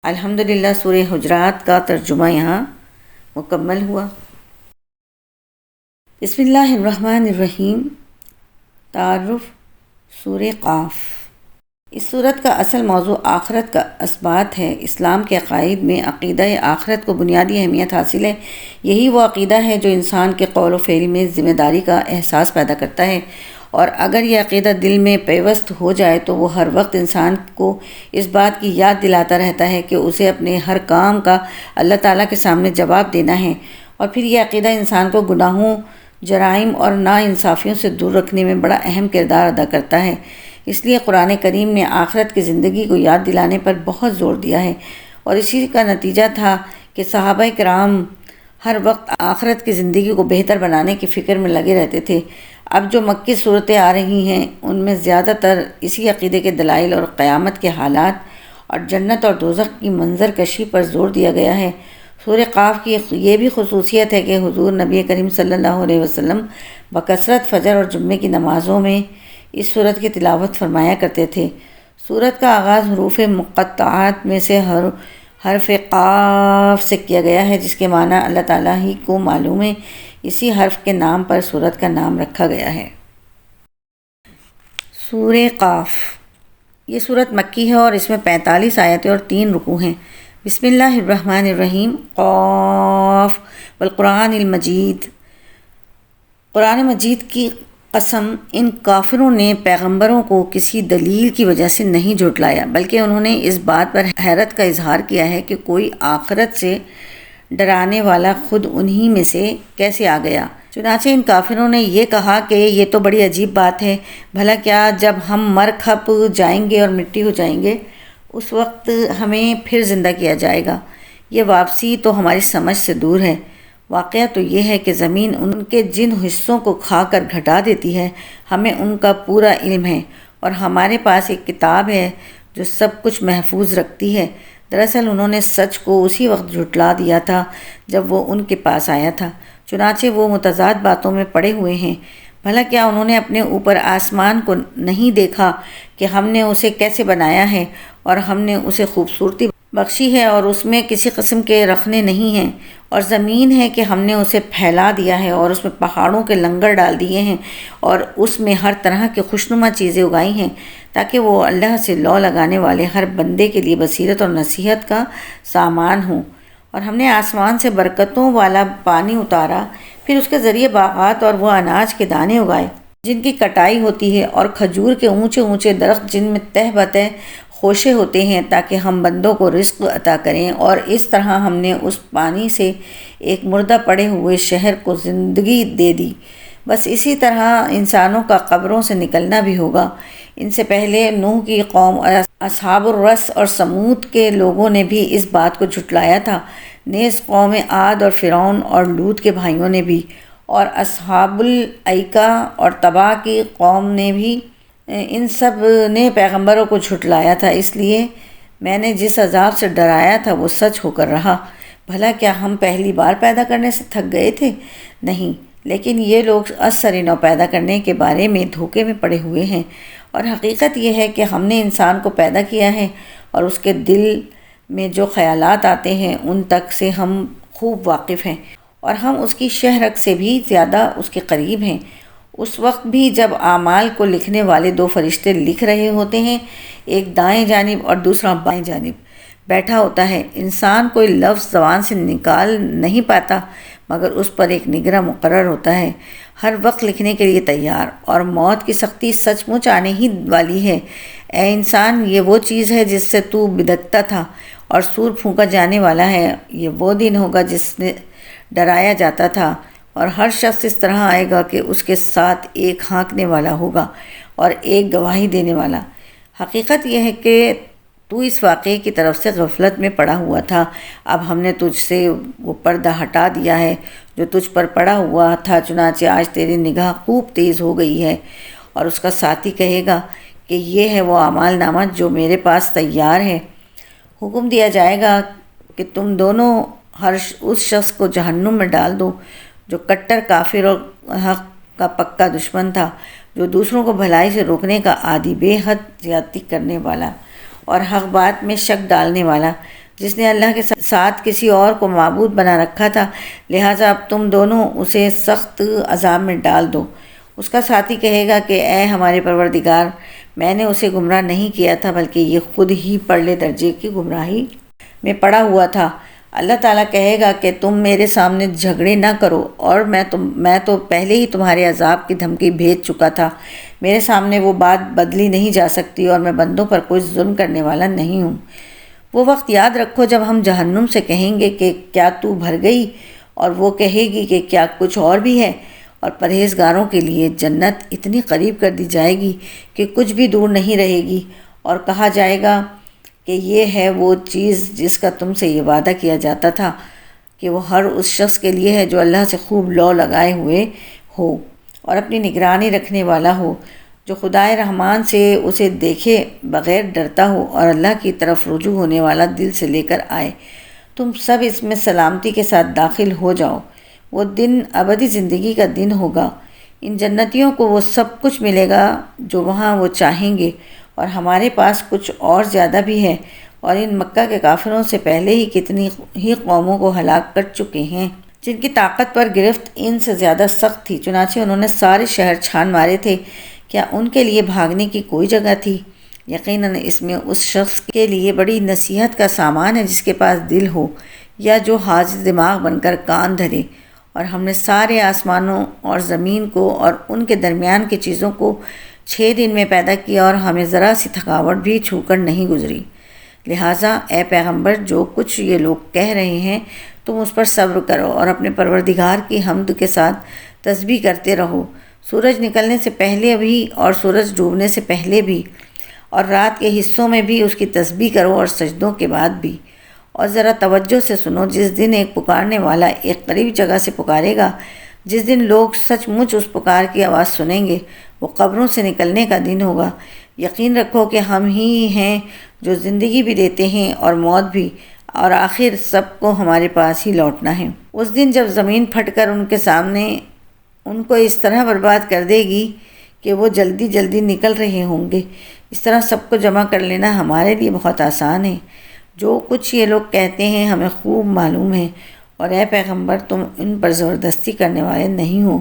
الحمدللہ، سورہ حجرات کا ترجمہ یہاں مکمل ہوا۔ بسم اللہ الرحمن الرحیم۔ تعارف سورہ قاف۔ اس صورت کا اصل موضوع آخرت کا اثبات ہے۔ اسلام کے عقائد میں عقیدہ آخرت کو بنیادی اہمیت حاصل ہے۔ یہی وہ عقیدہ ہے جو انسان کے قول و فعل میں ذمہ داری کا احساس پیدا کرتا ہے، اور اگر یہ عقیدہ دل میں پیوست ہو جائے تو وہ ہر وقت انسان کو اس بات کی یاد دلاتا رہتا ہے کہ اسے اپنے ہر کام کا اللہ تعالیٰ کے سامنے جواب دینا ہے، اور پھر یہ عقیدہ انسان کو گناہوں، جرائم اور ناانصافیوں سے دور رکھنے میں بڑا اہم کردار ادا کرتا ہے۔ اس لیے قرآن کریم نے آخرت کی زندگی کو یاد دلانے پر بہت زور دیا ہے، اور اسی کا نتیجہ تھا کہ صحابہ کرام ہر وقت آخرت کی زندگی کو بہتر بنانے کی فکر میں لگے رہتے تھے۔ اب جو مکی صورتیں آ رہی ہیں ان میں زیادہ تر اسی عقیدے کے دلائل اور قیامت کے حالات اور جنت اور دوزخ کی منظر کشی پر زور دیا گیا ہے۔ سورہ قاف کی یہ بھی خصوصیت ہے کہ حضور نبی کریم صلی اللہ علیہ وسلم بکثرت فجر اور جمعے کی نمازوں میں اس سورت کی تلاوت فرمایا کرتے تھے۔ سورت کا آغاز حروف مقطعات میں سے حرف قاف سے کیا گیا ہے، جس کے معنی اللہ تعالیٰ ہی کو معلوم ہے۔ اسی حرف کے نام پر سورت کا نام رکھا گیا ہے۔ سورہ قاف یہ سورت مکی ہے اور اس میں 45 آیتیں اور 3 رکوع ہیں۔ بسم اللہ الرحمن الرحیم۔ قاف والقرآن المجید۔ قرآن مجید کی قسم، ان کافروں نے پیغمبروں کو کسی دلیل کی وجہ سے نہیں جھٹلایا، بلکہ انہوں نے اس بات پر حیرت کا اظہار کیا ہے کہ کوئی آخرت سے ڈرانے والا خود انہی میں سے کیسے آ گیا۔ چنانچہ ان کافروں نے یہ کہا کہ یہ تو بڑی عجیب بات ہے، بھلا کیا جب ہم مر کھپ جائیں گے اور مٹی ہو جائیں گے اس وقت ہمیں پھر زندہ کیا جائے گا؟ یہ واپسی تو ہماری سمجھ سے دور ہے۔ واقعہ تو یہ ہے کہ زمین ان کے جن حصوں کو کھا کر گھٹا دیتی ہے ہمیں ان کا پورا علم ہے، اور ہمارے پاس ایک کتاب ہے جو سب کچھ محفوظ رکھتی ہے۔ دراصل انہوں نے سچ کو اسی وقت جھٹلا دیا تھا جب وہ ان کے پاس آیا تھا، چنانچہ وہ متضاد باتوں میں پڑے ہوئے ہیں۔ بھلا کیا انہوں نے اپنے اوپر آسمان کو نہیں دیکھا کہ ہم نے اسے کیسے بنایا ہے، اور ہم نے اسے خوبصورتی بخشی ہے اور اس میں کسی قسم کے رخنے نہیں ہیں، اور زمین ہے کہ ہم نے اسے پھیلا دیا ہے اور اس میں پہاڑوں کے لنگر ڈال دیے ہیں، اور اس میں ہر طرح کی خوشنما چیزیں اگائی ہیں تاکہ وہ اللہ سے لو لگانے والے ہر بندے کے لیے بصیرت اور نصیحت کا سامان ہوں۔ اور ہم نے آسمان سے برکتوں والا پانی اتارا، پھر اس کے ذریعے باغات اور وہ اناج کے دانے اگائے جن کی کٹائی ہوتی ہے، اور کھجور کے اونچے اونچے درخت جن میں تہ بتہ خوشے ہوتے ہیں تاکہ ہم بندوں کو رزق عطا کریں، اور اس طرح ہم نے اس پانی سے ایک مردہ پڑے ہوئے شہر کو زندگی دے دی۔ بس اسی طرح انسانوں کا قبروں سے نکلنا بھی ہوگا۔ ان سے پہلے نوح کی قوم اور اصحاب الرس اور سمود کے لوگوں نے بھی اس بات کو جھٹلایا تھا، نیز قوم عاد اور فرعون اور لوط کے بھائیوں نے بھی، اور اصحاب الایکہ اور تبع کی قوم نے بھی، ان سب نے پیغمبروں کو جھٹلایا تھا۔ اس لیے میں نے جس عذاب سے ڈرایا تھا وہ سچ ہو کر رہا۔ بھلا کیا ہم پہلی بار پیدا کرنے سے تھک گئے تھے؟ نہیں، لیکن یہ لوگ ازسر نو پیدا کرنے کے بارے میں دھوکے میں پڑے ہوئے ہیں، اور حقیقت یہ ہے کہ ہم نے انسان کو پیدا کیا ہے، اور اس کے دل میں جو خیالات آتے ہیں ان تک سے ہم خوب واقف ہیں، اور ہم اس کی شہ رگ سے بھی زیادہ اس کے قریب ہیں۔ اس وقت بھی جب اعمال کو لکھنے والے 2 فرشتے لکھ رہے ہوتے ہیں، ایک دائیں جانب اور دوسرا بائیں جانب بیٹھا ہوتا ہے، انسان کوئی لفظ زبان سے نکال نہیں پاتا مگر اس پر ایک نگراں مقرر ہوتا ہے، ہر وقت لکھنے کے لیے تیار، اور موت کی سختی سچ مچ آنے ہی والی ہے۔ اے انسان، یہ وہ چیز ہے جس سے تو بدکتا تھا، اور سور پھونکا جانے والا ہے۔ یہ وہ دن ہوگا جس سے ڈرایا جاتا تھا، اور ہر شخص اس طرح آئے گا کہ اس کے ساتھ ایک ہانکنے والا ہوگا اور ایک گواہی دینے والا۔ حقیقت یہ ہے کہ تو اس واقعے کی طرف سے غفلت میں پڑا ہوا تھا، اب ہم نے تجھ سے وہ پردہ ہٹا دیا ہے جو تجھ پر پڑا ہوا تھا، چنانچہ آج تیری نگاہ خوب تیز ہو گئی ہے۔ اور اس کا ساتھی کہے گا کہ یہ ہے وہ اعمال نامہ جو میرے پاس تیار ہے۔ حکم دیا جائے گا کہ تم دونوں اس شخص کو جہنم میں ڈال دو جو کٹر کافر اور حق کا پکا دشمن تھا، جو دوسروں کو بھلائی سے روکنے کا عادی، بے حد زیادتی کرنے والا اور حق بات میں شک ڈالنے والا، جس نے اللہ کے ساتھ کسی اور کو معبود بنا رکھا تھا، لہٰذا اب تم دونوں اسے سخت عذاب میں ڈال دو۔ اس کا ساتھی کہے گا کہ اے ہمارے پروردگار، میں نے اسے گمراہ نہیں کیا تھا بلکہ یہ خود ہی پرلے درجے کی گمراہی میں پڑا ہوا تھا۔ اللہ تعالیٰ کہے گا کہ تم میرے سامنے جھگڑے نہ کرو، اور میں تو پہلے ہی تمہارے عذاب کی دھمکی بھیج چکا تھا۔ میرے سامنے وہ بات بدلی نہیں جا سکتی، اور میں بندوں پر کوئی ظلم کرنے والا نہیں ہوں۔ وہ وقت یاد رکھو جب ہم جہنم سے کہیں گے کہ کیا تو بھر گئی، اور وہ کہے گی کہ کیا کچھ اور بھی ہے، اور پرہیزگاروں کے لیے جنت اتنی قریب کر دی جائے گی کہ کچھ بھی دور نہیں رہے گی، اور کہا جائے گا کہ یہ ہے وہ چیز جس کا تم سے یہ وعدہ کیا جاتا تھا کہ وہ ہر اس شخص کے لیے ہے جو اللہ سے خوب لو لگائے ہوئے ہو اور اپنی نگرانی رکھنے والا ہو، جو خدائے رحمان سے اسے دیکھے بغیر ڈرتا ہو اور اللہ کی طرف رجوع ہونے والا دل سے لے کر آئے۔ تم سب اس میں سلامتی کے ساتھ داخل ہو جاؤ۔ وہ دن ابدی زندگی کا دن ہوگا۔ ان جنتیوں کو وہ سب کچھ ملے گا جو وہاں وہ چاہیں گے، اور ہمارے پاس کچھ اور زیادہ بھی ہے، اور ان مکہ کے کافروں سے پہلے ہی کتنی ہی قوموں کو ہلاک کر چکے ہیں جن کی طاقت پر گرفت ان سے زیادہ سخت تھی، چنانچہ انہوں نے سارے شہر چھان مارے تھے۔ کیا ان کے لیے بھاگنے کی کوئی جگہ تھی؟ یقیناً اس میں اس شخص کے لیے بڑی نصیحت کا سامان ہے جس کے پاس دل ہو، یا جو حاضر دماغ بن کر کان دھرے۔ اور ہم نے سارے آسمانوں اور زمین کو اور ان کے درمیان کی چیزوں کو 6 دن میں پیدا کیا، اور ہمیں ذرا سی تھکاوٹ بھی چھو کر نہیں گزری۔ لہٰذا اے پیغمبر، جو کچھ یہ لوگ کہہ رہے ہیں تم اس پر صبر کرو، اور اپنے پروردگار کی حمد کے ساتھ تسبیح کرتے رہو، سورج نکلنے سے پہلے بھی اور سورج ڈوبنے سے پہلے بھی، اور رات کے حصوں میں بھی اس کی تسبیح کرو اور سجدوں کے بعد بھی۔ اور ذرا توجہ سے سنو، جس دن ایک پکارنے والا ایک قریب جگہ سے پکارے گا، جس دن لوگ سچ مچ اس پکار کی آواز سنیں گے، وہ قبروں سے نکلنے کا دن ہوگا۔ یقین رکھو کہ ہم ہی ہیں جو زندگی بھی دیتے ہیں اور موت بھی، اور آخر سب کو ہمارے پاس ہی لوٹنا ہے۔ اس دن جب زمین پھٹ کر ان کے سامنے ان کو اس طرح برباد کر دے گی کہ وہ جلدی جلدی نکل رہے ہوں گے، اس طرح سب کو جمع کر لینا ہمارے لیے بہت آسان ہے۔ جو کچھ یہ لوگ کہتے ہیں ہمیں خوب معلوم ہے، اور اے پیغمبر، تم ان پر زبردستی کرنے والے نہیں ہو،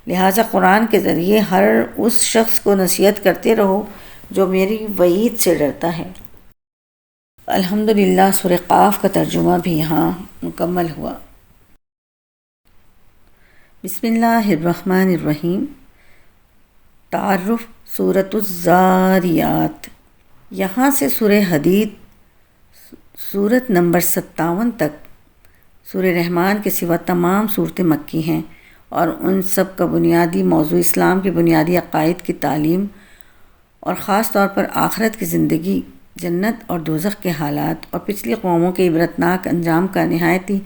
لہٰذا قرآن کے ذریعے ہر اس شخص کو نصیحت کرتے رہو جو میری وعید سے ڈرتا ہے۔ الحمدللہ سورہ قاف کا ترجمہ بھی یہاں مکمل ہوا۔ بسم اللہ الرحمن الرحیم۔ تعارف سورۃ الذاریات۔ یہاں سے سورہ حدید سورت نمبر 57 تک سورہ رحمان کے سوا تمام صورتیں مکی ہیں، اور ان سب کا بنیادی موضوع اسلام کے بنیادی عقائد کی تعلیم، اور خاص طور پر آخرت کی زندگی، جنت اور دوزخ کے حالات، اور پچھلی قوموں کے عبرتناک انجام کا نہایت ہی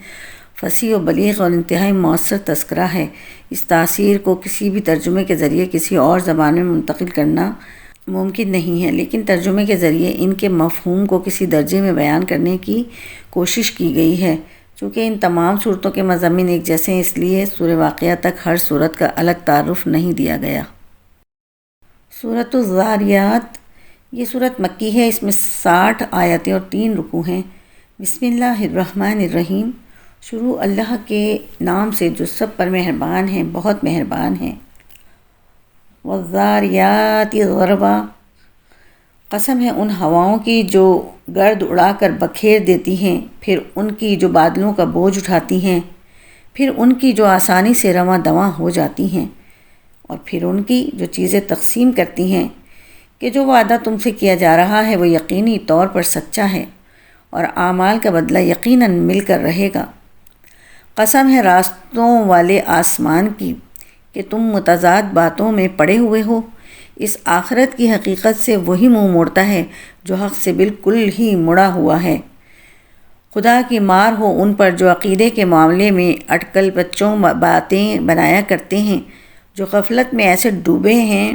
فصیح و بلیغ اور انتہائی مؤثر تذکرہ ہے۔ اس تاثیر کو کسی بھی ترجمے کے ذریعے کسی اور زبان میں منتقل کرنا ممکن نہیں ہے، لیکن ترجمے کے ذریعے ان کے مفہوم کو کسی درجے میں بیان کرنے کی کوشش کی گئی ہے۔ چونکہ ان تمام صورتوں کے مضامین ایک جیسے ہیں، اس لیے سورہ واقعہ تک ہر صورت کا الگ تعارف نہیں دیا گیا۔ سورۃ الذاریات یہ صورت مکی ہے، اس میں 60 آیتیں اور 3 رکوع ہیں۔ بسم اللہ الرحمن الرحیم۔ شروع اللہ کے نام سے جو سب پر مہربان ہیں، بہت مہربان ہیں۔ والذاریات ضربا، قسم ہے ان ہواؤں کی جو گرد اڑا کر بکھیر دیتی ہیں، پھر ان کی جو بادلوں کا بوجھ اٹھاتی ہیں، پھر ان کی جو آسانی سے رواں دواں ہو جاتی ہیں، اور پھر ان کی جو چیزیں تقسیم کرتی ہیں، کہ جو وعدہ تم سے کیا جا رہا ہے وہ یقینی طور پر سچا ہے، اور اعمال کا بدلہ یقیناً مل کر رہے گا۔ قسم ہے راستوں والے آسمان کی کہ تم متضاد باتوں میں پڑے ہوئے ہو۔ اس آخرت کی حقیقت سے وہی منہ موڑتا ہے جو حق سے بالکل ہی مڑا ہوا ہے۔ خدا کی مار ہو ان پر جو عقیدے کے معاملے میں اٹکل بچوں باتیں بنایا کرتے ہیں، جو غفلت میں ایسے ڈوبے ہیں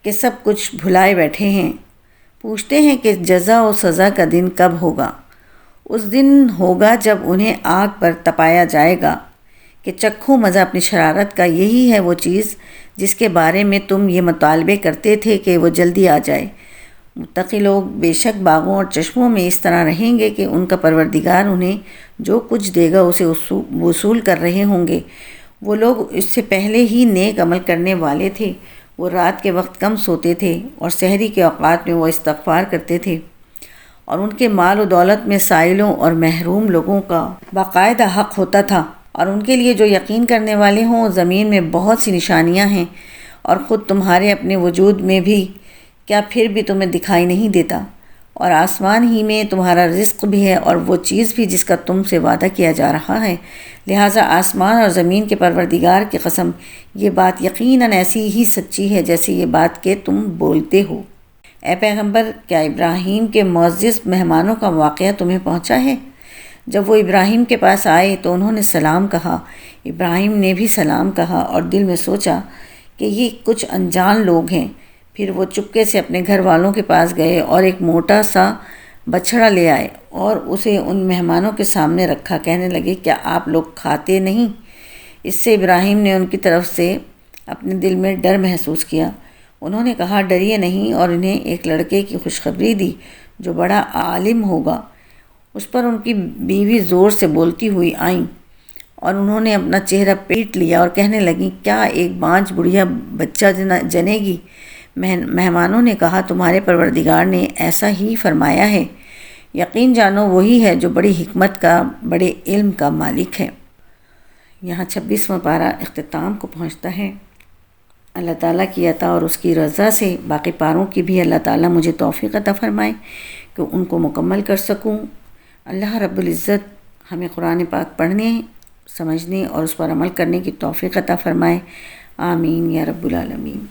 کہ سب کچھ بھلائے بیٹھے ہیں۔ پوچھتے ہیں کہ جزا و سزا کا دن کب ہوگا؟ اس دن ہوگا جب انہیں آگ پر تپایا جائے گا کہ چکھو مزہ اپنی شرارت کا، یہی ہے وہ چیز جس کے بارے میں تم یہ مطالبے کرتے تھے کہ وہ جلدی آ جائے۔ متقی لوگ بے شک باغوں اور چشموں میں اس طرح رہیں گے کہ ان کا پروردگار انہیں جو کچھ دے گا اسے وصول کر رہے ہوں گے۔ وہ لوگ اس سے پہلے ہی نیک عمل کرنے والے تھے۔ وہ رات کے وقت کم سوتے تھے اور سحری کے اوقات میں وہ استغفار کرتے تھے، اور ان کے مال و دولت میں سائلوں اور محروم لوگوں کا باقاعدہ حق ہوتا تھا۔ اور ان کے لیے جو یقین کرنے والے ہوں زمین میں بہت سی نشانیاں ہیں، اور خود تمہارے اپنے وجود میں بھی کیا پھر بھی تمہیں دکھائی نہیں دیتا؟ اور آسمان ہی میں تمہارا رزق بھی ہے اور وہ چیز بھی جس کا تم سے وعدہ کیا جا رہا ہے، لہٰذا آسمان اور زمین کے پروردگار کی قسم، یہ بات یقیناً ایسی ہی سچی ہے جیسے یہ بات کہ تم بولتے ہو۔ اے پیغمبر، کیا ابراہیم کے معزز مہمانوں کا واقعہ تمہیں پہنچا ہے؟ جب وہ ابراہیم کے پاس آئے تو انہوں نے سلام کہا۔ ابراہیم نے بھی سلام کہا اور دل میں سوچا کہ یہ کچھ انجان لوگ ہیں۔ پھر وہ چپکے سے اپنے گھر والوں کے پاس گئے اور ایک موٹا سا بچھڑا لے آئے اور اسے ان مہمانوں کے سامنے رکھا۔ کہنے لگے، کیا آپ لوگ کھاتے نہیں؟ اس سے ابراہیم نے ان کی طرف سے اپنے دل میں ڈر محسوس کیا۔ انہوں نے کہا، ڈریے نہیں، اور انہیں ایک لڑکے کی خوشخبری دی جو بڑا عالم ہوگا۔ اس پر ان کی بیوی زور سے بولتی ہوئی آئیں اور انہوں نے اپنا چہرہ پیٹ لیا اور کہنے لگیں، کیا ایک بانجھ بڑھیا بچہ جنے گی؟ مہمانوں نے کہا، تمہارے پروردگار نے ایسا ہی فرمایا ہے۔ یقین جانو وہی ہے جو بڑی حکمت کا، بڑے علم کا مالک ہے۔ یہاں 26واں پارہ اختتام کو پہنچتا ہے۔ اللہ تعالیٰ کی عطا اور اس کی رضا سے باقی پاروں کی بھی اللہ تعالیٰ مجھے توفیق عطا فرمائے کہ ان کو مکمل کر سکوں۔ اللہ رب العزت ہمیں قرآن پاک پڑھنے، سمجھنے اور اس پر عمل کرنے کی توفیق عطا فرمائے۔ آمین یا رب العالمین۔